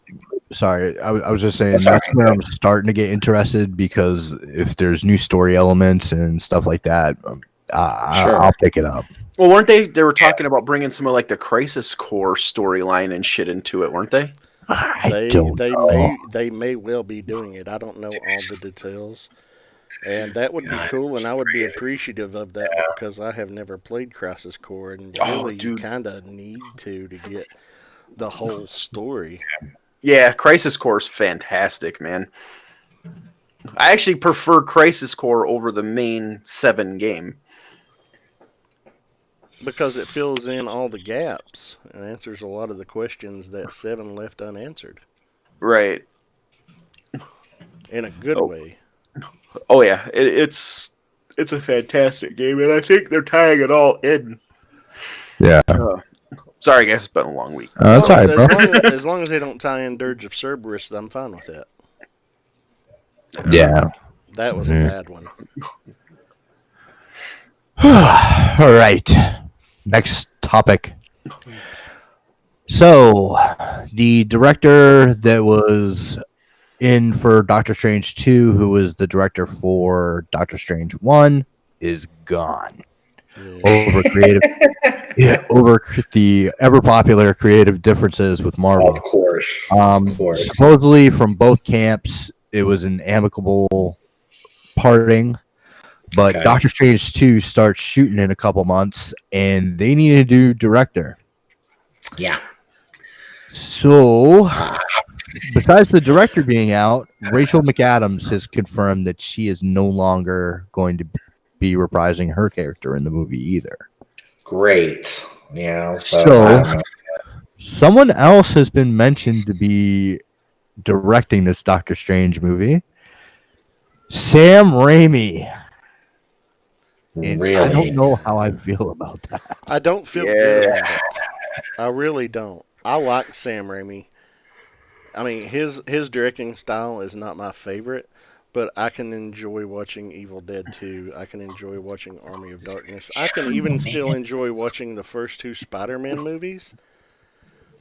Sorry, I was just saying that's where I'm starting to get interested because if there's new story elements and stuff like that, I'll pick it up.
Well, weren't they? They were talking about bringing some of like the Crisis Core storyline and shit into it, weren't they?
They may well be doing it. I don't know all the details, and that would be cool, and I would be appreciative of that because I have never played Crisis Core, and really you kind of need to get the whole story.
Yeah, Crisis Core is fantastic, man. I actually prefer Crisis Core over the main 7 game.
Because it fills in all the gaps and answers a lot of the questions that 7 left unanswered.
Right.
In a good way.
Oh yeah, it's a fantastic game, and I think they're tying it all in.
Yeah.
Sorry, guys, it's been a long week.
That's all right, bro.
As long as they don't tie in Dirge of Cerberus, I'm fine with that.
Yeah.
That was a bad one.
All right. Next topic. So, the director that was in for Doctor Strange 2, who was the director for Doctor Strange 1, is gone. Over the ever popular creative differences with Marvel.
Of course.
Supposedly from both camps, it was an amicable parting. But
Okay.
Doctor Strange 2 starts shooting in a couple months, and they need a new director.
Yeah.
So, besides the director being out, Rachel McAdams has confirmed that she is no longer going to be reprising her character in the movie either.
Great. Yeah.
So someone else has been mentioned to be directing this Doctor Strange movie. Sam Raimi. And
really?
I don't know how I feel about that.
I don't feel good about it. I really don't. I like Sam Raimi. I mean, his directing style is not my favorite, but I can enjoy watching Evil Dead 2. I can enjoy watching Army of Darkness. I can even still enjoy watching the first 2 Spider-Man movies.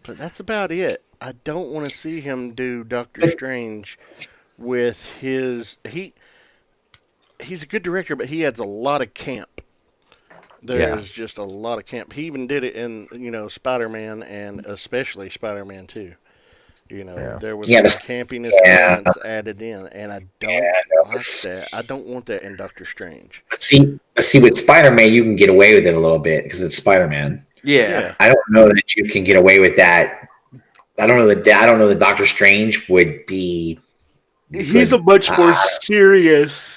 But that's about it. I don't want to see him do Doctor Strange with his... He's a good director, but he adds a lot of camp. There is just a lot of camp. He even did it in, Spider-Man and especially Spider-Man 2. There was some campiness elements added in, and I don't like that. I don't want that in Doctor Strange.
See, with Spider-Man, you can get away with it a little bit because it's Spider-Man.
Yeah.
I don't know that you can get away with that. I don't know that Doctor Strange would be.
He's a much more serious.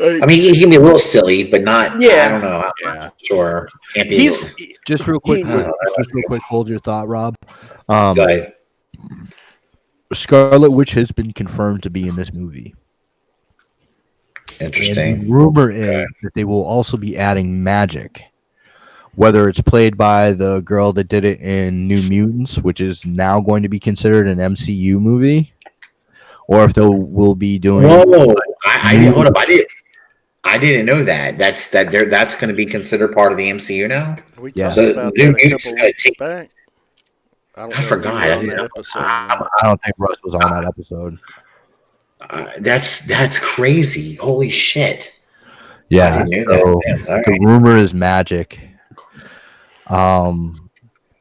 I mean, he can be a little silly, but not.
Yeah.
I don't know. I'm not sure. Can't be.
Just real quick. Hold your thought, Rob.
Go ahead.
Scarlet Witch has been confirmed to be in this movie.
Interesting.
And the rumor is that they will also be adding magic. Whether it's played by the girl that did it in New Mutants, which is now going to be considered an MCU movie, or if they will be doing.
Whoa! Hold up! I didn't know that. That's going to be considered part of the MCU now.
We talked
So
about
New
that a
Mutants
couple
is going to
weeks
take.
back. I
forgot. I didn't know.
I don't think Russ was on that episode.
That's crazy! Holy shit!
Yeah,
I didn't know that.
The rumor is magic.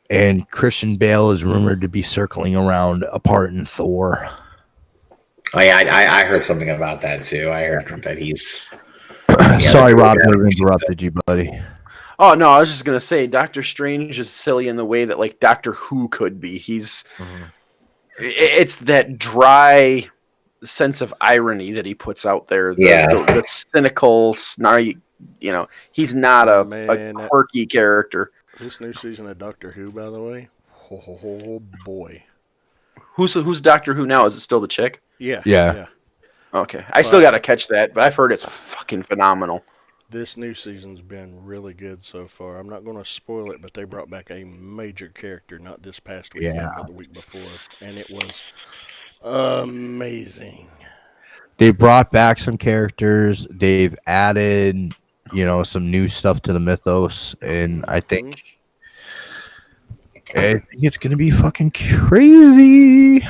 And Christian Bale is rumored to be circling around a part in Thor.
Oh yeah, I heard something about that too. I heard that he's.
Sorry, Rob, I interrupted you, buddy.
Oh no, I was just gonna say Doctor Strange is silly in the way that like Doctor Who could be. It's that dry sense of irony that he puts out there. The cynical, snarky. He's not a quirky character.
This new season of Doctor Who, by the way, oh boy.
Who's Doctor Who now? Is it still the chick?
Yeah.
Okay, I still gotta catch that, but I've heard it's fucking phenomenal.
This new season's been really good so far. I'm not going to spoil it, but they brought back a major character, not this past weekend, but the week before, and it was amazing.
They brought back some characters. They've added, some new stuff to the mythos, and I think it's gonna be fucking crazy.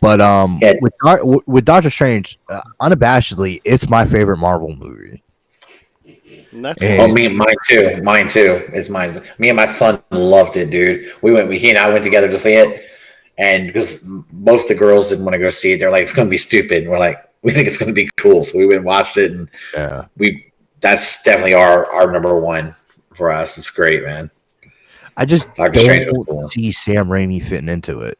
But with Doctor Strange, unabashedly, it's my favorite Marvel movie.
Mine
too. It's mine. Me and my son loved it, dude. He and I went together to see it, and because most of the girls didn't want to go see it, they're like, "It's going to be stupid." And we're like, "We think it's going to be cool," so we went and watched it, and that's definitely our number one for us. It's great, man.
I just
Doctor Strange was cool.
see Sam Raimi fitting into it.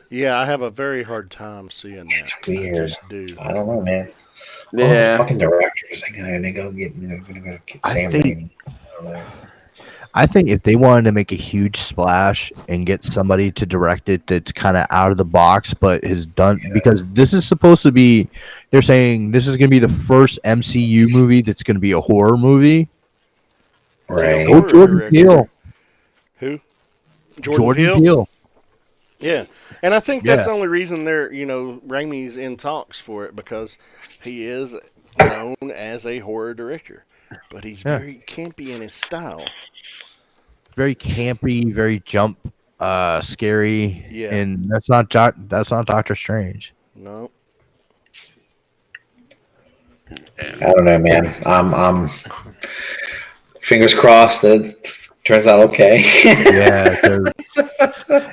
Yeah, I have a very hard time seeing that.
It's weird.
I just do.
I don't know, man. All the
Yeah.
fucking directors, they go get, gonna go get
I
Sam
think-
Raimi. I don't know.
I think if they wanted to make a huge splash and get somebody to direct it that's kind of out of the box, but has done because this is supposed to be, they're saying this is going to be the first MCU movie that's going to be a horror movie.
Right.
Horror
Oh, Jordan
director.
Peele.
Who?
Jordan Peele.
Yeah, and I think that's
Yeah.
the only reason Raimi's in talks for it, because he is known as a horror director, but he's
Yeah.
very campy in his style.
Very campy, very jump, scary.
Yeah.
And that's not Doctor Strange.
No,
I don't know, man. I'm fingers crossed that it turns out okay.
Yeah, 'cause-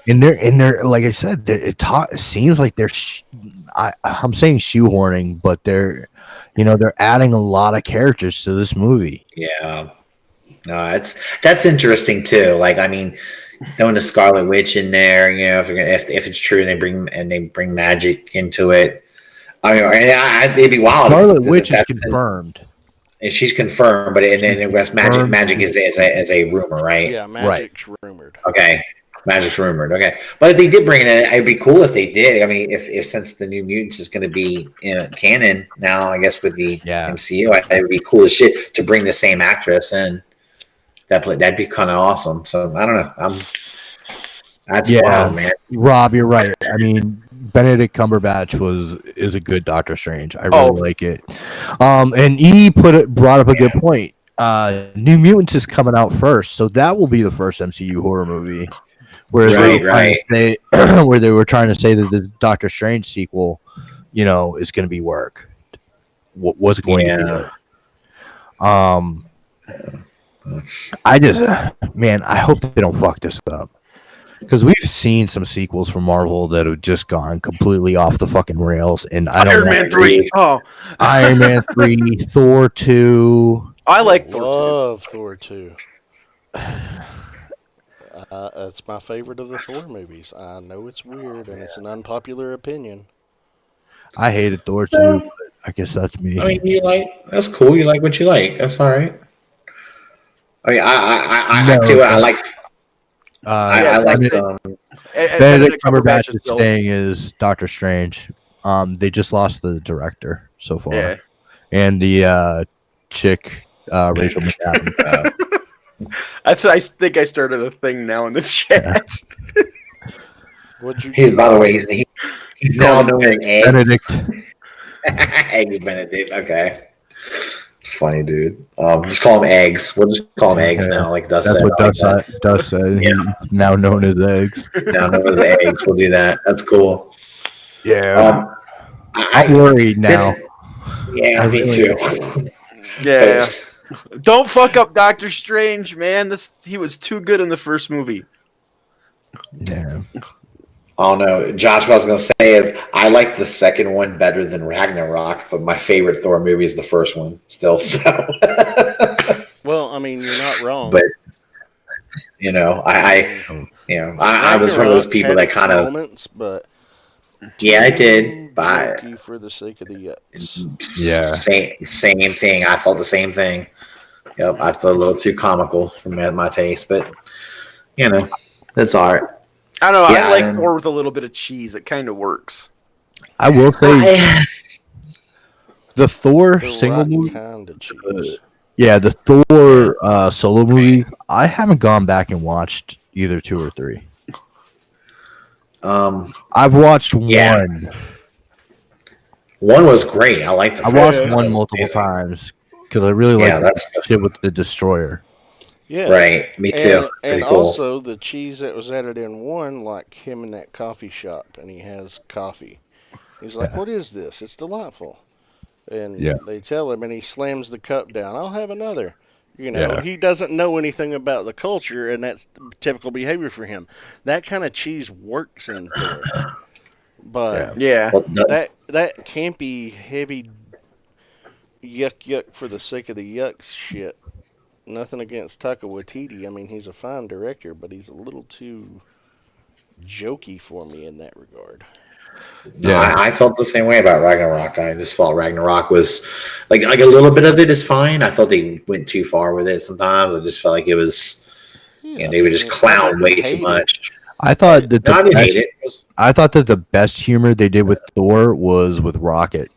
and they're like I said, it seems like they're. I'm saying shoehorning, but they're adding a lot of characters to this movie.
Yeah. No, that's interesting too. Like, I mean, throwing the Scarlet Witch in there, if it's true, and they bring magic into it. I mean, it'd be wild.
Scarlet Witch is confirmed.
And she's confirmed, but then it was magic is a rumor, right?
yeah, magic's rumored.
Okay, magic's rumored. Okay, but if they did bring it in, it'd be cool if they did. I mean, if since the New Mutants is going to be in canon now, I guess with the MCU, it'd be cool as shit to bring the same actress in. That'd be kind of awesome. So I don't know. That's wild, man.
Rob, you're right. I mean, Benedict Cumberbatch is a good Doctor Strange. I really like it. And he brought up a good point. New Mutants is coming out first, so that will be the first MCU horror movie. Whereas where they were trying to say that the Doctor Strange sequel, is going to be work. Was going to be work. I hope they don't fuck this up. Because we've seen some sequels from Marvel that have just gone completely off the fucking rails, and
Iron Man 3. Oh,
Iron Man 3, Thor 2.
I like Thor 2.
Love Thor 2. That's my favorite of the Thor movies. I know it's weird, and it's an unpopular opinion.
I hated Thor 2, but I guess that's me.
I mean, that's cool. You like what you like. That's all right. I mean, I like. I like
Benedict Cumberbatch is staying as Doctor Strange. They just lost the director so far, and the chick Rachel McAdams.
I think I started a thing now in the chat.
What'd you do?
By the way, he's now known as Eggs.
Benedict.
Eggs Benedict. Okay. Funny, dude. Just call him Eggs. We'll just call him Eggs now, like Dust
That's
said.
what Dust said. He's now known as Eggs.
Now known as Eggs. We'll do that. That's cool.
Yeah. I'm worried now.
Me too.
Yeah. Don't fuck up Doctor Strange, man. He was too good in the first movie.
Yeah.
Oh no, Josh, what I was gonna say is I like the second one better than Ragnarok, but my favorite Thor movie is the first one still. So,
well, I mean, you're not wrong.
But I was one of those people that kind of
moments, but
I did. But
for the sake of the
same thing. I felt the same thing. Yep, I felt a little too comical for my taste, but it's art.
I don't know. I like Thor with a little bit of cheese. It kind of works.
I will say the Thor single movie.
Kind of cheese.
The Thor solo movie. I haven't gone back and watched either 2 or 3. I've watched one.
One was great. I liked it.
I watched one multiple times because I really like that shit with the Destroyer.
Yeah.
Right. Me too.
And
cool.
also the cheese that was added in one, like him in that coffee shop, and he has coffee. He's like, "What is this? It's delightful." And they tell him, and he slams the cup down. I'll have another. He doesn't know anything about the culture, and that's typical behavior for him. That kind of cheese works in Thor. But that campy, heavy yuck for the sake of the yuck shit. Nothing against Taika Waititi. I mean, he's a fine director, but he's a little too jokey for me in that regard.
No, I felt the same way about Ragnarok. I just felt Ragnarok was like a little bit of it is fine. I felt they went too far with it sometimes. I just felt like it was, they would just clown way too much.
I thought that
No, I didn't hate it.
I thought that the best humor they did with Thor was with Rocket.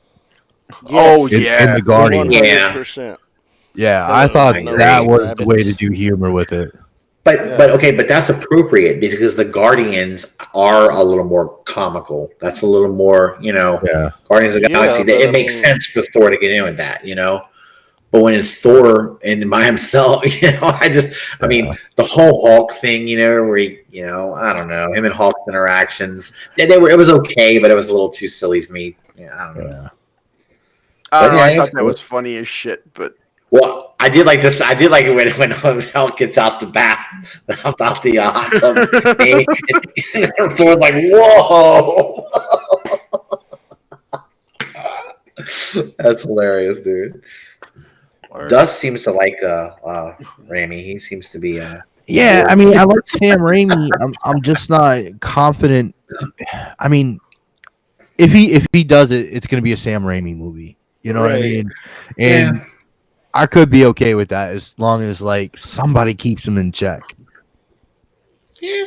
Oh,
in the Guardians.
100%.
Yeah, I thought
agree.
that was the way to do humor with it.
But that's appropriate because the Guardians are a little more comical. That's a little more, Guardians of the Galaxy. It makes sense for Thor to get in with that, But when it's Thor and by himself, I mean, the whole Hulk thing, where he, I don't know, him and Hulk's interactions, it was okay, but it was a little too silly for me. Yeah, I don't know.
Yeah.
I thought that was funny as shit, but.
Well, I did like this. I did like it when Hulk gets out the bath, out the hot tub, and Thor's like, "Whoa!" That's hilarious, dude. Dust seems to like Raimi. He seems to be.
Yeah, I mean, I like Sam Raimi. I'm just not confident. I mean, if he does it, it's going to be a Sam Raimi movie. You know what I mean? And I could be okay with that as long as like somebody keeps him in check.
Yeah,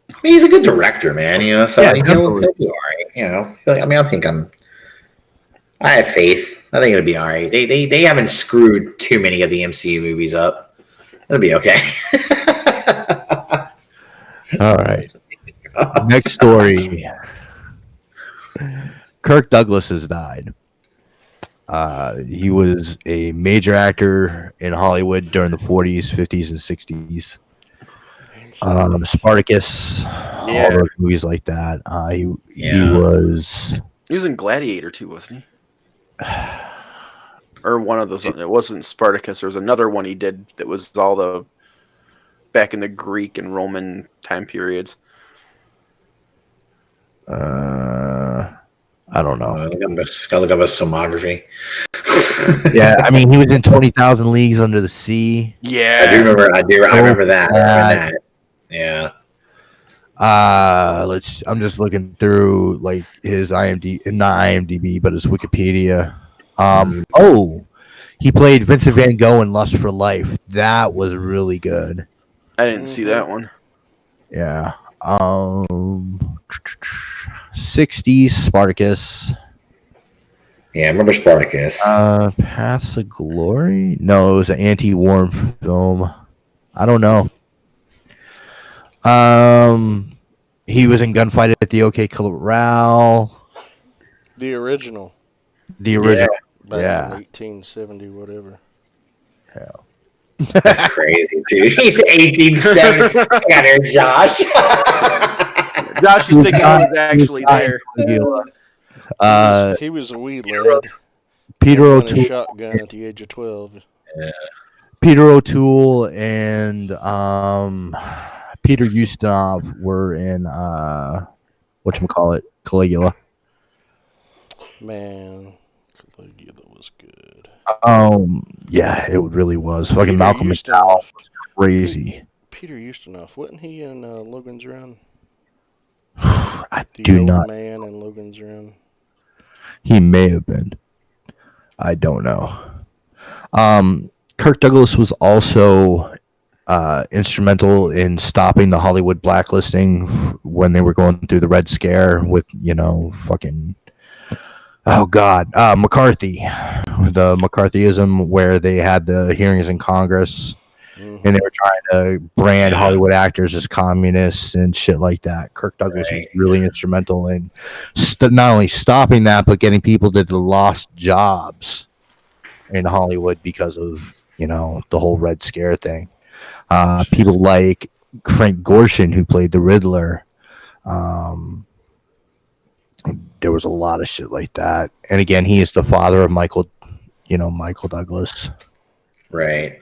I mean, he's a good director, man. So he'll be all right. I mean, I have faith. I think it'll be all right. They haven't screwed too many of the MCU movies up. It'll be okay.
All right. Next story. Kirk Douglas has died. He was a major actor in Hollywood during the 40s, 50s, and 60s. Spartacus, all those movies like that. He
was in Gladiator too, wasn't he? Or one of those. It wasn't Spartacus. There was another one he did that was all the back in the Greek and Roman time periods.
I don't know.
Gotta look up his filmography.
Yeah, I mean, he was in 20,000 Leagues Under the Sea.
Yeah,
I remember that. Yeah.
I'm just looking through like his not IMDb, but his Wikipedia. He played Vincent Van Gogh in Lust for Life. That was really good.
I didn't see that one.
Yeah. 60s Spartacus.
Yeah, I remember Spartacus.
Paths of Glory? No, it was an anti-war film. I don't know. He was in Gunfight at the OK Corral.
The original.
Back
in 1870, whatever.
Yeah.
That's crazy, dude. He's 1870. Got here, Josh.
Josh is thinking I was actually there.
He was a wee lad.
Peter
A
O'Toole.
shotgun at the age of 12.
Yeah.
Peter O'Toole and Peter Ustinov were in whatchamacallit, Caligula.
Man, Caligula was good.
Yeah, it really was. Fucking
Peter
Malcolm McDowell was crazy.
Peter Ustinov, wasn't he in Logan's Run?
I
The
do
old
not.
man in Logan's Run.
He may have been. I don't know. Kirk Douglas was also instrumental in stopping the Hollywood blacklisting when they were going through the Red Scare with, fucking, McCarthy. The McCarthyism where they had the hearings in Congress and they were trying to brand Hollywood actors as communists and shit like that. Kirk Douglas was really instrumental in not only stopping that, but getting people that lost jobs in Hollywood because of, the whole Red Scare thing. People like Frank Gorshin, who played the Riddler. There was a lot of shit like that. And again, he is the father of Michael Douglas.
Right.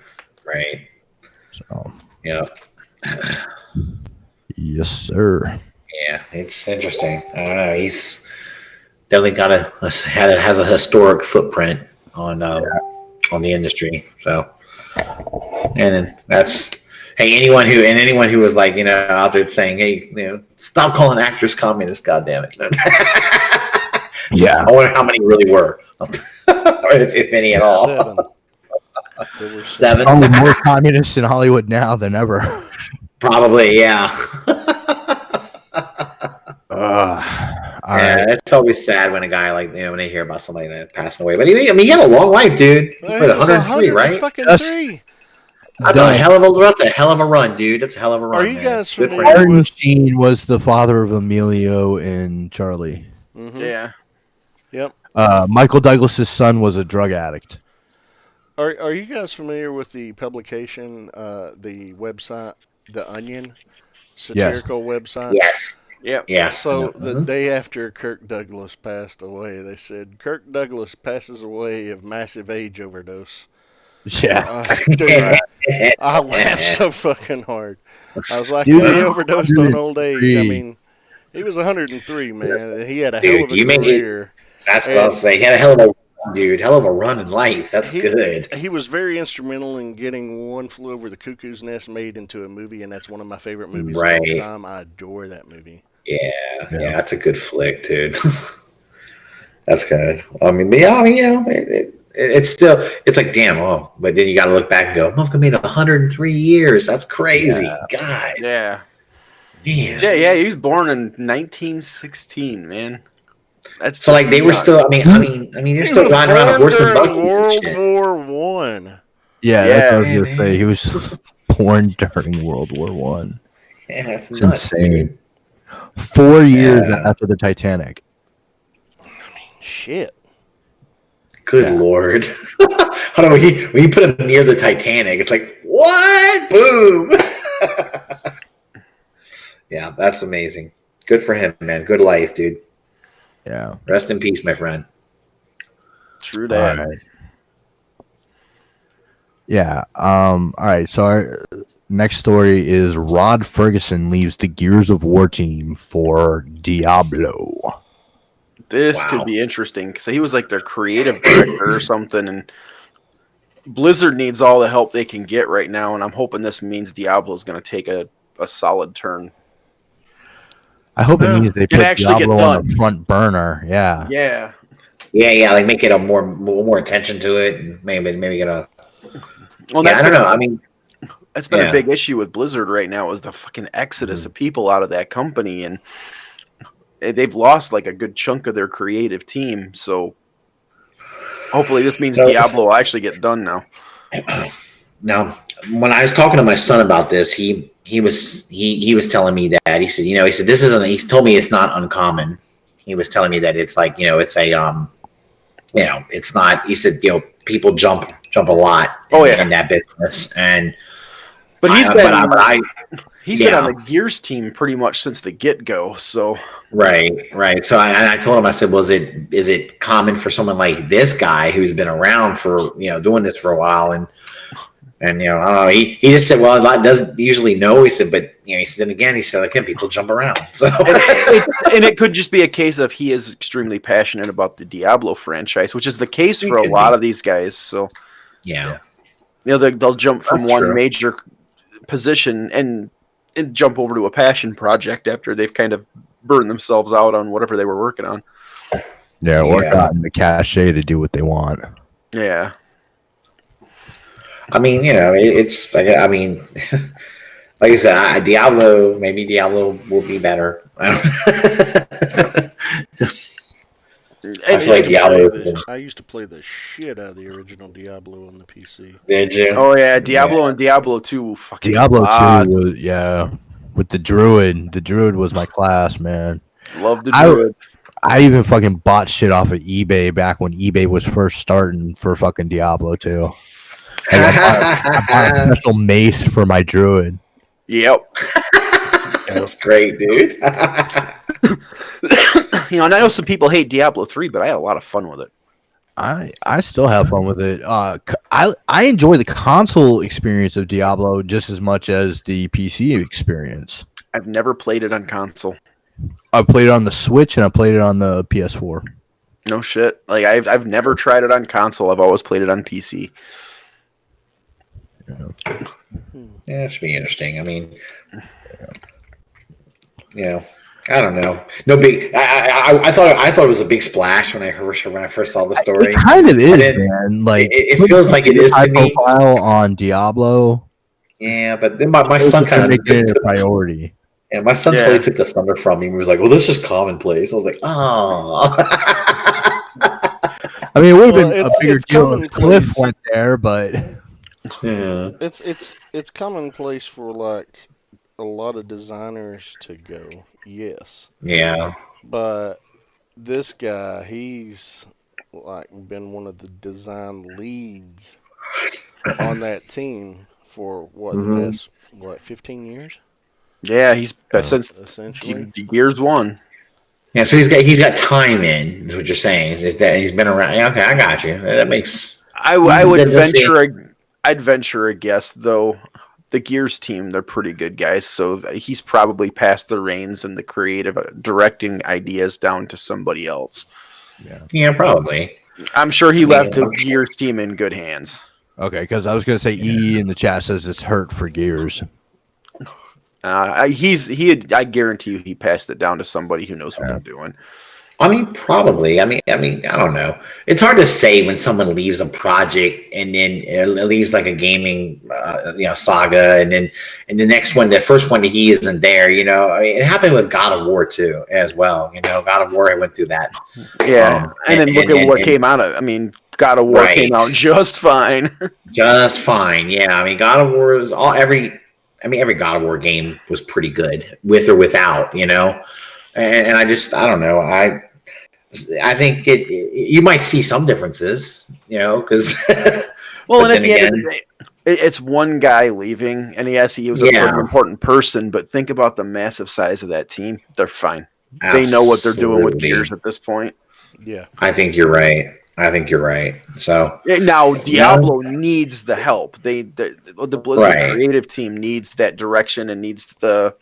So,
yeah.
Yes, sir.
Yeah, it's interesting. I don't know. He's definitely has a historic footprint on the industry. So, and that's Hey, anyone who was like, out there saying, hey, stop calling actors communists, goddamn it.
Yeah.
I wonder how many really were, or if any at all.
7. There were
7.
Probably more communists in Hollywood now than ever.
Probably, yeah.
All
Yeah,
right.
it's always sad when a guy when they hear about somebody that passing away. But he had a long life, dude. He
Well,
played
he was
103, right?
Fucking
That's-
3.
That's a hell of a run, dude. That's a hell of a run.
Are you
man.
guys
Good for
familiar
him.
Martin
with?
Sheen was the father of Emilio and Charlie.
Mm-hmm.
Yeah.
Yep.
Michael Douglas's son was a drug addict.
Are you guys familiar with the publication, the website, The Onion, satirical website?
Yes.
Yep.
Yeah.
So the day after Kirk Douglas passed away, they said Kirk Douglas passes away of massive age overdose.
Yeah.
Dude, I laughed so fucking hard. I was like,
Dude,
he overdosed on old age. I
103.
mean, he was 103, man. He had a
Dude,
hell of a
you made it-
career.
That's what I'll say. He had a hell of a run, dude. Hell of a run in life. That's good.
He was very instrumental in getting One Flew Over the Cuckoo's Nest made into a movie, and that's one of my favorite movies of all
Right.
time. I adore that movie.
Yeah, that's a good flick, dude. That's good. I mean, it's still, it's like, damn, but then you got to look back and go, motherfucker made 103 years. That's crazy. God.
Yeah.
Damn.
Yeah, he was born in 1916, man. That's
So like they were
nuts.
still, I mean, they're still riding around a horse and
during
buggy.
World War One.
Yeah, that's what I was
Yeah,
gonna say. He was born during World War One.
Yeah, that's
It's
nuts,
insane.
dude.
4 years
Yeah.
after the Titanic.
Shit.
Good lord. Hold on, when you put him near the Titanic, it's like, what? Boom. Yeah, that's amazing. Good for him, man. Good life, dude.
Yeah.
Rest in peace, my friend.
True that.
All right. Yeah. All right. So our next story is Rod Ferguson leaves the Gears of War team for Diablo.
This
Wow.
could be interesting because he was like their creative director or something, and Blizzard needs all the help they can get right now, and I'm hoping this means Diablo's going to take a solid turn.
I hope it means they
Can
put
actually get
Diablo on
done.
the front burner. Yeah.
Yeah.
Yeah, like make it a more attention to it, and maybe get a.
Well,
Yeah, I don't
been
know. I mean,
that's been
yeah.
a big issue with Blizzard right now is the fucking exodus of people out of that company, and they've lost like a good chunk of their creative team. So hopefully this means
So-
Diablo will actually get done now.
now when I was talking to my son about this, he was telling me that he said this isn't. He told me it's not uncommon. He was telling me that it's like it's a it's not. He said people jump a lot. In that business, and
But he's been
been
been on the Gears team pretty much since the get-go. So
right. So I told him, I said, well, is it common for someone like this guy who's been around for doing this for a while and I don't know, he just said, well, a lot doesn't usually know. He said, but he said, then again, he said, again, people jump around. So
and it could just be a case of he is extremely passionate about the Diablo franchise, which is the case for a lot of these guys. So
yeah.
they'll jump from
That's
one
true.
major position and jump over to a passion project after they've kind of burned themselves out on whatever they were working on.
Yeah. Or
Yeah.
gotten the cachet to do what they want.
Yeah.
I mean, it's like, I mean, like I said, maybe Diablo will be better. I feel like Diablo.
I used to play the shit out of the original Diablo on the PC.
Did you?
Oh yeah, Diablo and Diablo 2 fucking
Diablo 2
lot.
was, with the Druid. The Druid was my class, man.
Love the
I-
Druid.
I even fucking bought shit off of eBay back when eBay was first starting for fucking Diablo 2. And I bought a special mace for my Druid.
Yep.
That's great, dude.
And I know some people hate Diablo 3, but I had a lot of fun with it.
I still have fun with it. I enjoy the console experience of Diablo just as much as the PC experience.
I've never played it on console.
I played it on the Switch and I played it on the PS4.
No shit. Like I've never tried it on console. I've always played it on PC.
Yeah, that should be interesting. I mean, I don't know. No big. I thought it was a big splash when I first saw the story.
It kind of is,
then
man. Like
it feels like it is
high
to me.
profile on Diablo.
Yeah, but then my son kind of
making it a priority.
Yeah, my son totally took the thunder from me. He was like, "Well, this is commonplace." I was like, "Oh."
I mean, it would have been a bigger deal if Cliff went there, but
yeah,
it's commonplace for like a lot of designers to go. Yes.
Yeah.
But this guy, he's like been one of the design leads on that team for the past 15 years?
Yeah, he's since
essentially
years one.
Yeah, so he's got time in. Is what you're saying? Is that he's been around? Yeah, okay, I got you. That makes.
I'd venture a guess though. The Gears team, they're pretty good guys, so he's probably passed the reins and the creative directing ideas down to somebody else.
Yeah, probably.
I'm sure he left the Gears team in good hands.
Okay, because I was going to say E in the chat says it's hurt for Gears.
I guarantee you he passed it down to somebody who knows what they're doing.
I mean, probably. I mean, I don't know. It's hard to say when someone leaves a project and then it leaves like a gaming, saga, and then the next one, the first one, he isn't there. I mean, it happened with God of War too, as well. God of War, I went through that.
Yeah, and then look at what came out of it. I mean, God of War came out just fine.
Just fine. Yeah, I mean, God of War was every God of War game was pretty good, with or without. And I don't know. I think you might see some differences, because.
Well, and at the end of the day, it's one guy leaving, and yes, he was a pretty important person. But think about the massive size of that team; they're fine. Absolutely. They know what they're doing with Gears at this point.
Yeah,
I think you're right. So
now Diablo needs the help. The Blizzard creative team needs that direction and needs the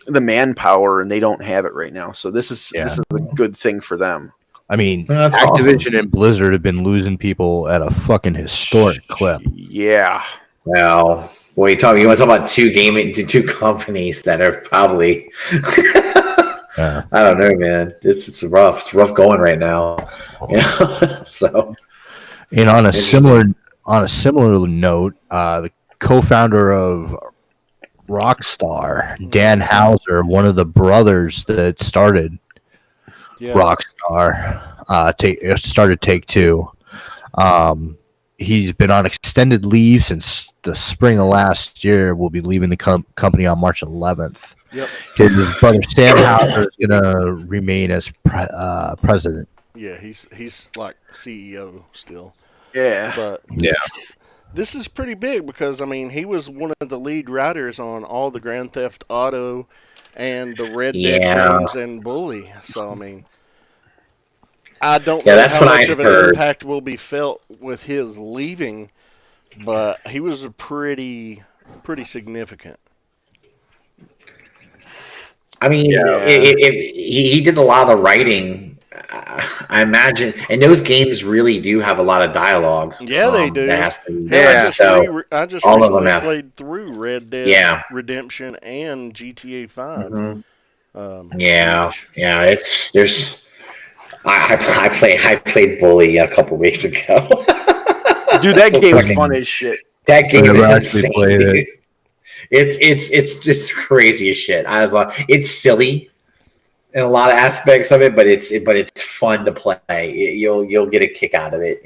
manpower, and they don't have it right now. So this is a good thing for them.
I mean, Activision and Blizzard have been losing people at a fucking historic clip.
Yeah.
Well, boy, you want to talk about two companies that are probably. I don't know, man. It's rough. It's rough going right now. So.
And on a similar note, the co-founder of Rockstar, Dan Houser, one of the brothers that started Rockstar, started Take-Two. He's been on extended leave since the spring of last year. Will be leaving the company on March 11th.
Yep.
His brother Sam Houser is going to remain as president.
Yeah, he's like CEO still.
Yeah.
But this is pretty big because, I mean, he was one of the lead writers on all the Grand Theft Auto and the Red Dead games and Bully. So, I mean, I don't know how much of an impact will be felt with his leaving, but he was pretty significant.
I mean, if he did a lot of the writing. I imagine, and those games really do have a lot of dialogue.
Yeah, they do.
That has to be
I just recently played through Red Dead Redemption and GTA 5.
I played Bully a couple weeks ago.
Dude, that game's fun as shit.
That game is insane, dude. It's crazy as shit. It's silly in a lot of aspects of it, but it's fun to play. You'll get a kick out of it.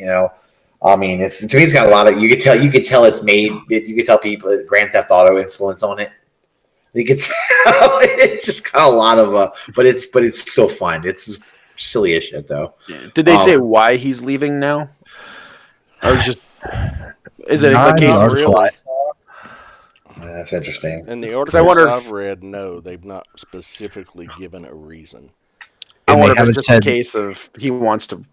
I mean, to me, it's got a lot of. You could tell it's made. You could tell people Grand Theft Auto influence on it. You could tell it's just got a lot of. But it's still fun. It's silly as shit though.
Did they say why he's leaving now? Or is it a case of real?
That's interesting.
And the articles I've read, no, they've not specifically given a reason.
I wonder if it's just a case of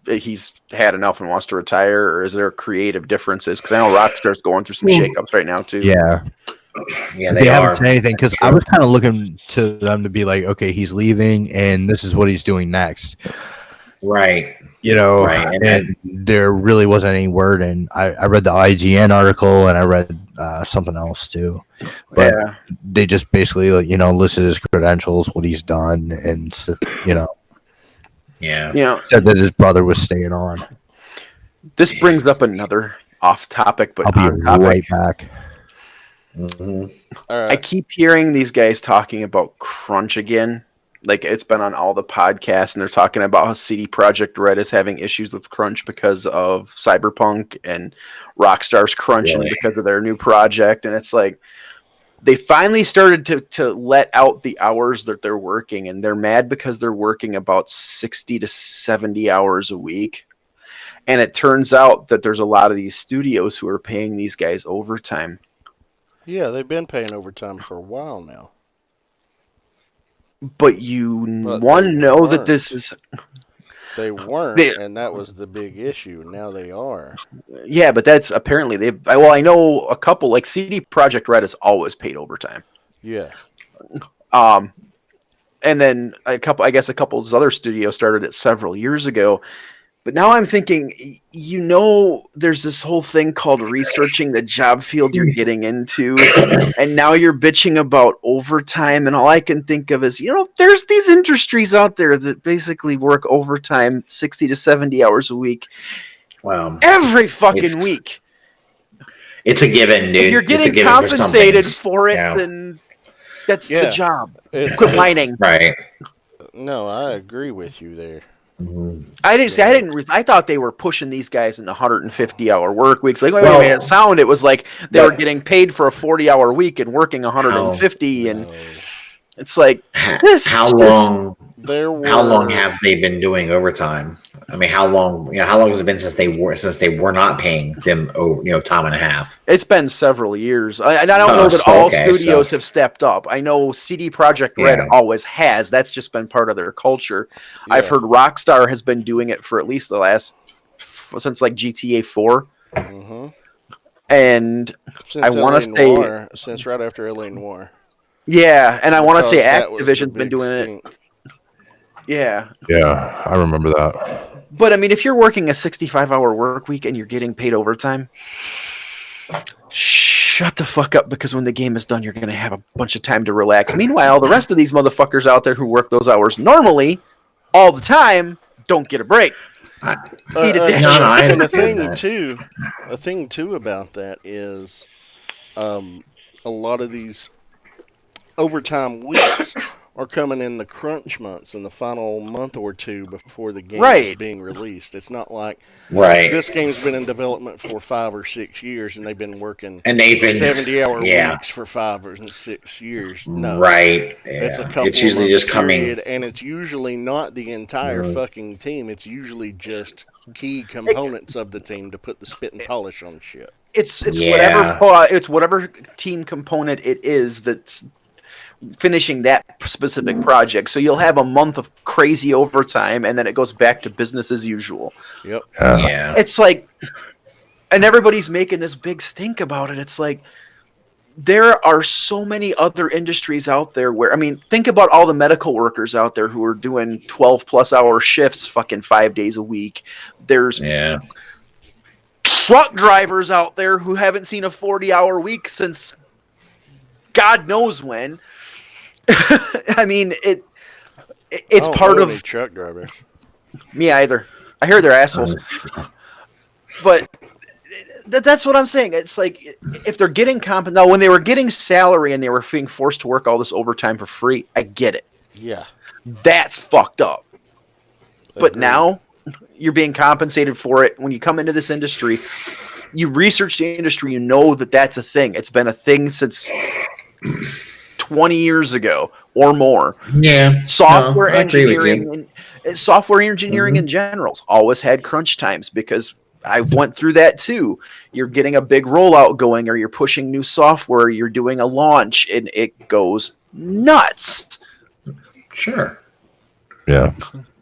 he's had enough and wants to retire, or is there creative differences? Because I know Rockstar's going through some shakeups right now too.
Yeah, they haven't said anything because I was kind of looking to them to be like, okay, he's leaving, and this is what he's doing next.
Right.
You know,
Right.
and there really wasn't any word. And I read the IGN article and I read something else too. But they just basically, listed his credentials, what he's done, and,
Yeah.
said that his brother was staying on.
This brings up another off topic, but
I'll be
on topic.
right back.
All right.
I keep hearing these guys talking about crunch again. Like it's been on all the podcasts, and they're talking about how CD Projekt Red is having issues with crunch because of Cyberpunk, and Rockstar's crunching because of their new project. And it's like they finally started to let out the hours that they're working, and they're mad because they're working about 60 to 70 hours a week. And it turns out that there's a lot of these studios who are paying these guys overtime.
Yeah, they've been paying overtime for a while now.
But know that this is...
They weren't, and that was the big issue. Now they are.
Yeah, but that's apparently I know a couple, like CD Projekt Red has always paid overtime.
Yeah.
And then a couple of other studios started it several years ago. But now I'm thinking, there's this whole thing called researching the job field you're getting into. And now you're bitching about overtime. And all I can think of is, there's these industries out there that basically work overtime 60 to 70 hours a week.
Wow.
Every fucking week.
It's a given, dude.
If you're getting compensated for it, then that's the job. Quit whining.
Right.
No, I agree with you there.
I thought they were pushing these guys into 150-hour work weeks. Like, it was like they were getting paid for a 40-hour week and working 150, and it's like
how long have they been doing overtime? I mean, how long has it been since they were not paying them, time and a half?
It's been several years. I don't know that all studios have stepped up. I know CD Projekt Red always has. That's just been part of their culture. Yeah. I've heard Rockstar has been doing it for at least since like GTA 4.
Mm-hmm.
And I want to say
since right after LA Noire.
Yeah, and I want to say Activision's been doing it. Yeah.
Yeah, I remember that.
But I mean, if you're working a 65-hour work week and you're getting paid overtime, shut the fuck up, because when the game is done, you're going to have a bunch of time to relax. Meanwhile, the rest of these motherfuckers out there who work those hours normally, all the time, don't get a break.
And the thing too about that is a lot of these overtime weeks are coming in the crunch months in the final month or two before the game is being released. It's not like this game's been in development for 5 or 6 years and they've been working 70-hour weeks for 5 or 6 years. No, it's a couple. It's usually just coming, and it's usually not the entire fucking team. It's usually just key components of the team to put the spit and polish on shit.
It's whatever team component it is that's finishing that specific project. So you'll have a month of crazy overtime, and then it goes back to business as usual.
Yep.
It's like, and everybody's making this big stink about it. It's like, there are so many other industries out there where, I mean, think about all the medical workers out there who are doing 12+ hour shifts fucking 5 days a week. There's truck drivers out there who haven't seen a 40-hour week since God knows when. I mean, it's part of
truck drivers.
Me either. I hear they're assholes. But that's what I'm saying. It's like, if they're getting now, when they were getting salary and they were being forced to work all this overtime for free, I get it.
Yeah.
That's fucked up. But now you're being compensated for it. When you come into this industry, you research the industry, you know that that's a thing. It's been a thing since 20 years ago or more.
Yeah.
Software engineering in general's always had crunch times, because I went through that too. You're getting a big rollout going, or you're pushing new software, you're doing a launch, and it goes nuts.
Sure.
Yeah.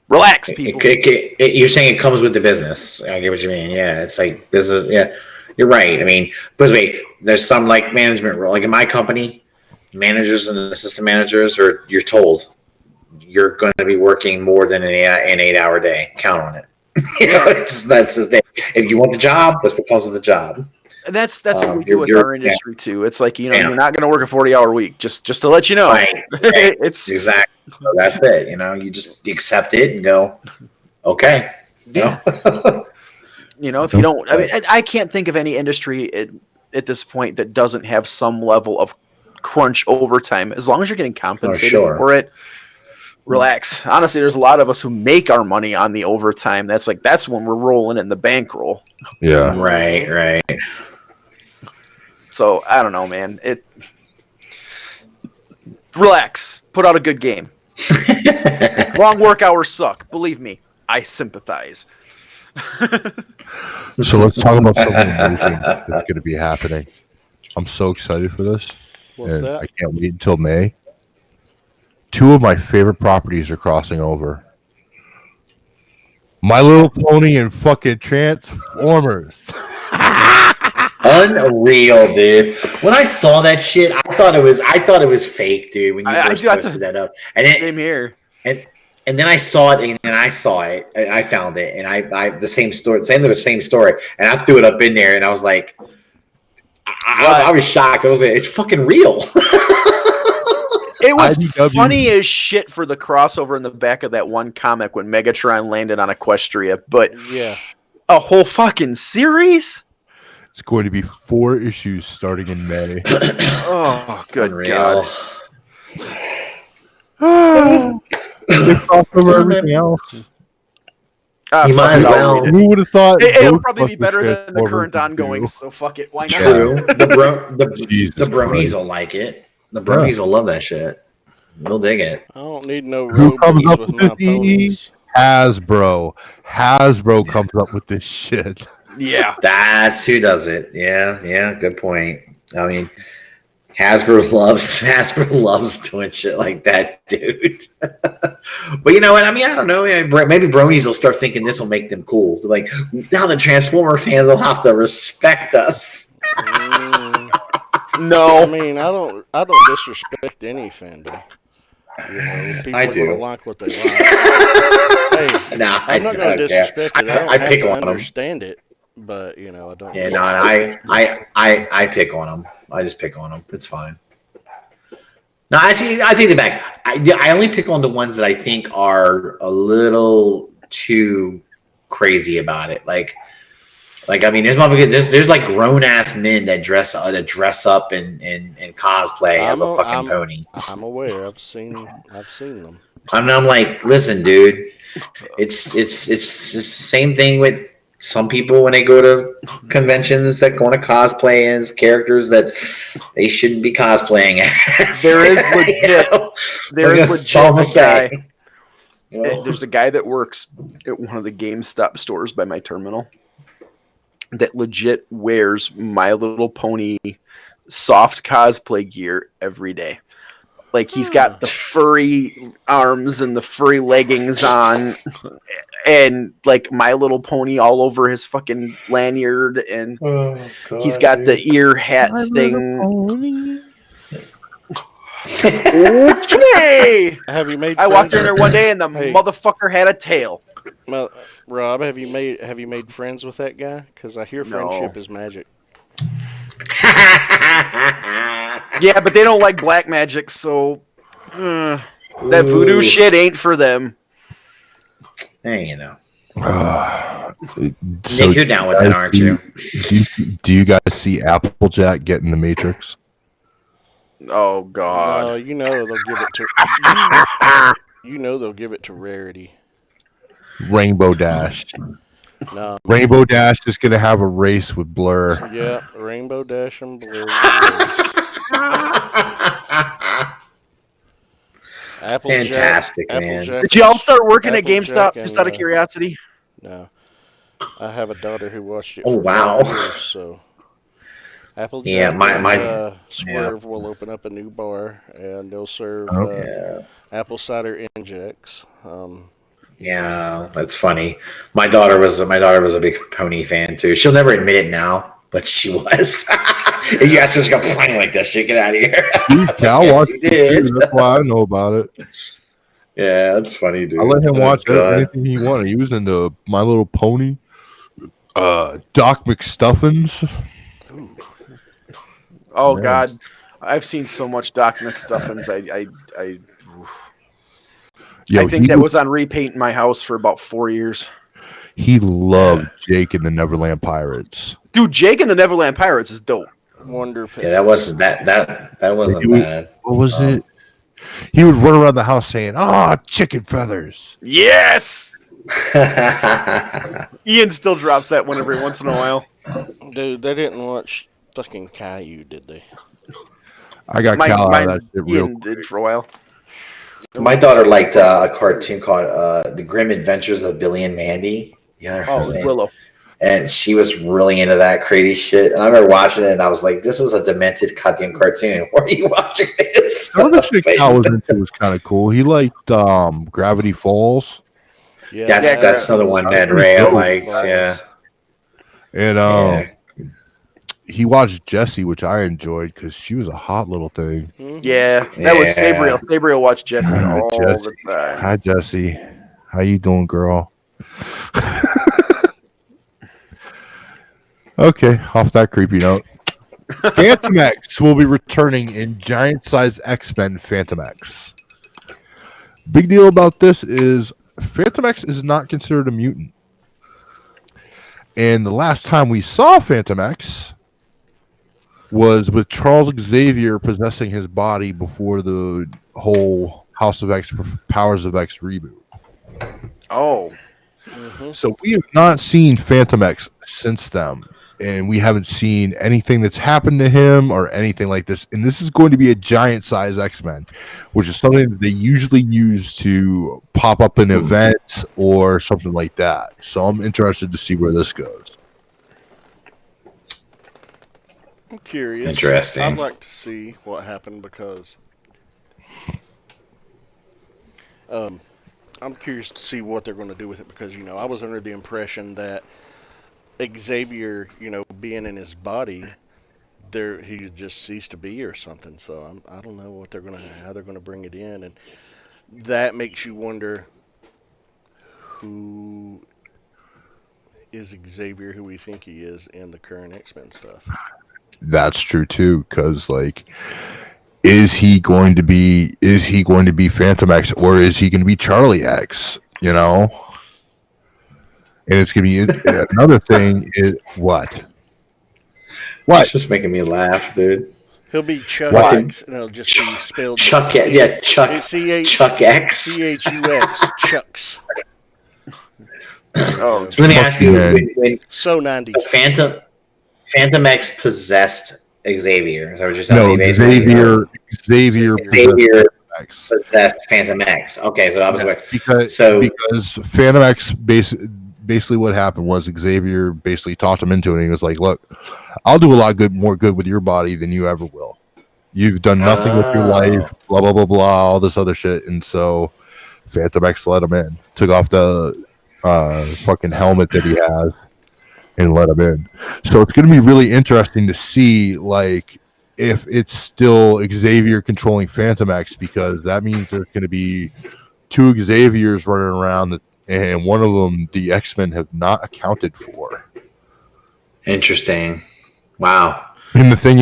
Relax, people.
You're saying it comes with the business. I get what you mean. Yeah, it's like this is. Yeah, you're right. I mean, but wait, there's some like management role. Like in my company, managers and assistant managers you're told you're going to be working more than an 8-hour day. Count on it. That's the thing. If you want the job, that's what comes with the job.
And that's what we do with our industry too. It's like, you're not going to work a 40-hour week. Just to let you know,
right.
It's
exactly. So that's it. You just accept it and go, okay.
Yeah. If you don't, I mean, I can't think of any industry at this point that doesn't have some level of crunch overtime. As long as you're getting compensated for it, relax. Honestly, there's a lot of us who make our money on the overtime. That's when we're rolling in the bankroll.
Yeah.
Right.
So I don't know, man. Relax. Put out a good game. Long work hours suck. Believe me, I sympathize.
So let's talk about something amazing that's going to be happening. I'm so excited for this.
What's that?
I can't wait until May. 2 of my favorite properties are crossing over. My Little Pony and fucking Transformers.
Unreal, dude. When I saw that shit, I thought it was fake, dude. When you first posted that up, and
same here.
And then I saw it, and I found it, and I the same story, and I threw it up in there, and I was like, I was shocked. I was like, it's fucking real.
It was funny as shit for the crossover in the back of that one comic when Megatron landed on Equestria, but a whole fucking series.
It's going to be 4 issues starting in May.
Oh, good God.
They cross over everything else.
You might as well.
Who would have thought?
It'll probably be better than the current ongoing, so fuck it. Why not?
True. The bronies will like it. The bronies will love that shit. They'll dig it.
I don't need no
Who comes
robots
up
with
with
my
this?
ponies.
Hasbro comes up with this shit.
Yeah.
That's who does it. Yeah. Good point. I mean, Hasbro loves doing shit like that, dude. But you know what? I mean, I don't know. Maybe bronies will start thinking this will make them cool. They're like, now the Transformer fans will have to respect us.
No,
I mean, I don't disrespect any fandom. People
I
are
do.
gonna like what they like. Hey,
Nah,
I'm not gonna disrespect it. I don't
I
have
pick
to
on 'em.
understand it, but I don't.
Yeah, no, I pick on them. I just pick on them. It's fine. No, actually, I take it back. I only pick on the ones that I think are a little too crazy about it. Like I mean, there's like grown ass men that dress up and cosplay as a fucking pony.
I'm aware. I've seen them.
I'm like, listen, dude. It's the same thing with some people when they go to conventions that want to cosplay as characters that they shouldn't be cosplaying as.
There is legit a guy. There's a guy that works at one of the GameStop stores by my terminal that legit wears My Little Pony soft cosplay gear every day. Like, he's got the furry arms and the furry leggings on, and like My Little Pony all over his fucking lanyard, and he's got the ear hat thing. Okay.
Have you made?
I walked in there one day and the motherfucker had a tail.
Well, Rob, have you made friends with that guy? Because I hear friendship is magic.
Yeah, but they don't like black magic, so that voodoo shit ain't for them.
Hey, you know.
So
Nick, you're down with that, aren't you?
Do you guys see Applejack getting the Matrix?
Oh God!
They'll give it to. They'll give it to Rarity.
Rainbow Dash.
No.
Rainbow Dash is going to have a race with Blur.
Yeah, Rainbow Dash and Blur.
Fantastic, man.
Did y'all start working at GameStop just out of curiosity?
No. I have a daughter who watched it
for
5 years, so Applejack
my
Swerve will open up a new bar, and they'll serve apple cider injects.
Yeah, that's funny. My daughter was a big pony fan too. She'll never admit it now, but she was. If you ask her, she's gonna playing like this shit. Get out of here.
I'll watch it. That's why I know about it.
Yeah, that's funny, dude.
I let him
Oh,
watch
God.
anything he wanted. He was into My Little Pony, Doc McStuffins.
Oh
Man.
God, I've seen so much Doc McStuffins. I
Yo,
think that was on repaint in my house for about 4 years.
he loved Jake and the Neverland Pirates.
Dude, Jake and the Neverland Pirates is dope.
Wonder Pigs.
Yeah, that wasn't that wasn't bad.
What was it? He would run around the house saying, chicken feathers.
Yes. Ian still drops that one every once in a while.
Dude, they didn't watch fucking Caillou, did they?
I got Cal out of that shit real
Ian did for a while.
My daughter liked a cartoon called The Grim Adventures of Billy and Mandy. Yeah,
Willow.
And she was really into that crazy shit. And I remember watching it, and I was like, "This is a demented goddamn cartoon. Why are you watching this?"
Some of the shit Cal was into was kind of cool. He liked Gravity Falls.
Yeah,
That's another one that Ray likes. Yeah,
and he watched Jessie, which I enjoyed because she was a hot little thing.
Yeah, that was Sabriel. Sabriel watched Jessie all the time.
Hi, Jessie. How you doing, girl? Okay, off that creepy note. Phantom X will be returning in giant size X-Men Phantom X. Big deal about this is Phantom X is not considered a mutant. And the last time we saw Phantom X was with Charles Xavier possessing his body before the whole House of X, Powers of X reboot.
Oh.
So we have not seen Phantom X since then. And we haven't seen anything that's happened to him or anything like this. And this is going to be a giant size X-Men, which is something that they usually use to pop up an event or something like that. So I'm interested to see where this goes.
I'm curious.
Interesting.
I'd like to see what happened because I'm curious to see what they're going to do with it because, I was under the impression that Xavier, being in his body, he just ceased to be or something. So I don't know how they're gonna bring it in, and that makes you wonder who is Xavier, who we think he is in the current X-Men stuff.
That's true too, because is he going to be Phantom X or is he going to be Charlie X? And it's going to be another thing is what?
It's just making me laugh, dude.
He'll be Chuck X, and it'll just be spelled
Chuck. Chuck X.
Chuck X. Chucks.
So let me ask you: when
so 90s.
Phantom X possessed Xavier. Is that what you're telling me?
Xavier
possessed Phantom X. Okay, so I was
because Phantom X basically what happened was Xavier basically talked him into it. And he was like, "Look, I'll do a lot more good with your body than you ever will. You've done nothing with your life, blah blah blah blah, all this other shit." And so Phantom X let him in, took off the fucking helmet that he has, and let him in. So it's going to be really interesting to see if it's still Xavier controlling Phantom X, because that means there's going to be two Xaviers running around and one of them the X-Men have not accounted for.
Interesting. Wow.
And the thing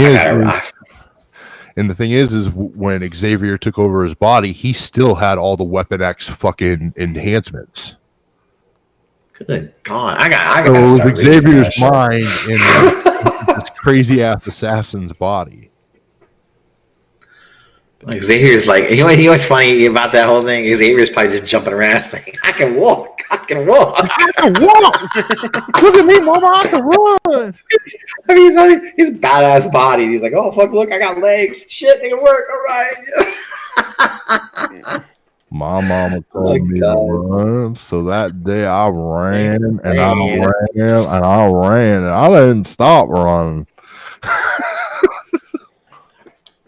is when Xavier took over his body, he still had all the Weapon X fucking enhancements.
Good God. I got
so it was Xavier's mind in this crazy ass assassin's body.
Xavier's you know what's funny about that whole thing? Xavier's probably just jumping around saying, I can walk.
Look at me, mama, I can run.
I mean, he's a badass body. He's like, oh, fuck, look, I got legs. Shit, they can work. All right.
My mama told me to run. So that day I ran and I didn't stop running.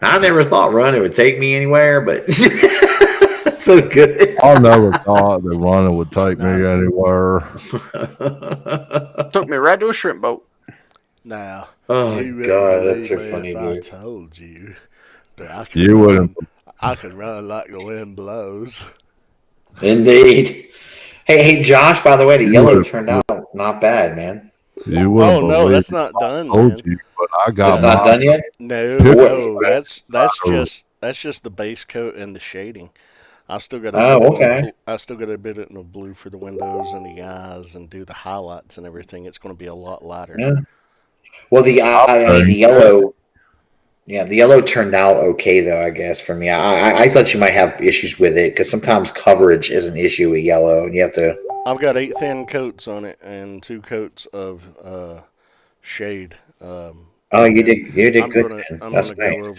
I never thought running would take me anywhere, but so good.
I never thought that running would take me anywhere.
Took me right to a shrimp boat.
Now,
oh God, that's so funny, dude.
I told you that
You wouldn't.
I could run like the wind blows.
Indeed. Hey, Josh. By the way, the
You
yellow
would've-
turned out not bad, man.
You wouldn't
Oh no,
believe
that's
it.
not done,
I told
man.
you, but I got
It's not
my
done yet.
No,
Picture.
no, that's just the base coat and the shading. I still got to
Oh,
dip it
okay.
I still got to bit it in the blue for the windows and the eyes and do the highlights and everything. It's going to be a lot lighter.
Yeah. Well, I mean, the yellow. Yeah, the yellow turned out okay though. I guess for me, I thought you might have issues with it because sometimes coverage is an issue with yellow, and you have to.
I've got 8 thin coats on it and 2 coats of shade.
Oh,
And
you
then
did good, man.
I'm
That's
gonna
nice.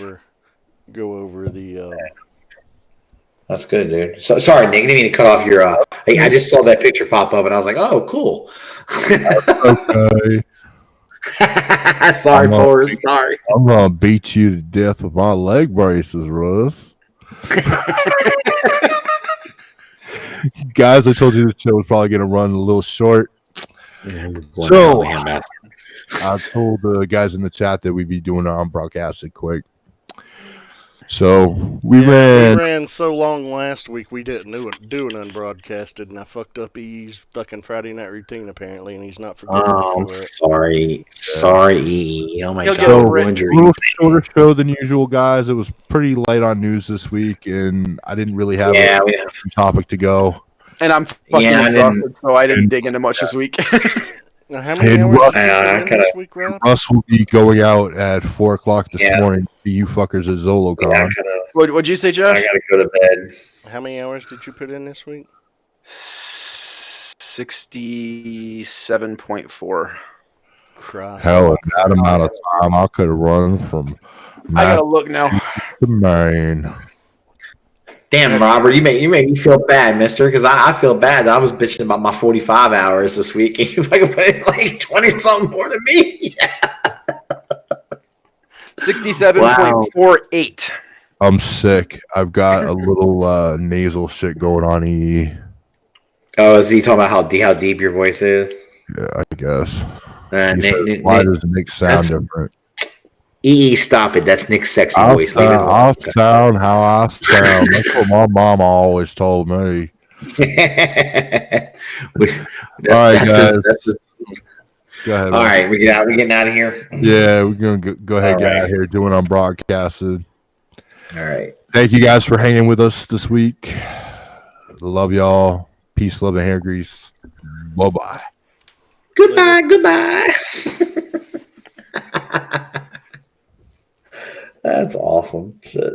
go over the
That's good, dude. So sorry, Nick. I didn't mean to cut off your. Hey, I just saw that picture pop up, and I was like, "Oh, cool."
Okay.
Sorry, Forrest. Sorry.
I'm gonna beat you to death with my leg braces, Russ. Guys, I told you this show was probably gonna run a little short. So I told the guys in the chat that we'd be doing it on broadcasted quick. So we ran
so long last week we didn't do an unbroadcasted, and I fucked up E's fucking Friday night routine apparently, and he's not forgiving me
Oh,
for it.
sorry, E. Oh my
He'll
God,
get over it.
a little shorter show than usual, guys. It was pretty light on news this week, and I didn't really have a topic to go.
And I'm fucking exhausted, so I didn't dig into much this week.
Now, how many hours did you put in this week, Rob?
Russ will be going out at 4:00 this morning to see you fuckers at ZoloCon.
Yeah,
What'd you say, Josh?
I gotta go to bed.
How many hours did you put in this week?
67.4.
Christ.
Hell, in that amount of time, I could have run from
I gotta look now.
to Maine.
Damn, Robert, you made me feel bad, mister, because I feel bad. I was bitching about my 45 hours this week, and you fucking put in like 20-something more than me.
67.48.
I'm sick. I've got a little nasal shit going on.
Oh, is he talking about how deep your voice is?
Yeah, I guess.
Why
does Nick sound different?
Stop it. That's Nick's sexy voice. Leave it alone.
I'll sound how I sound. That's what my mama always told me. All right, guys. Go ahead.
All right, we getting out of here.
Yeah, we're gonna go ahead and get out of here doing unbroadcasted.
All right.
Thank you guys for hanging with us this week. Love y'all. Peace, love, and hair grease. Bye-bye.
Goodbye. That's awesome. Shit.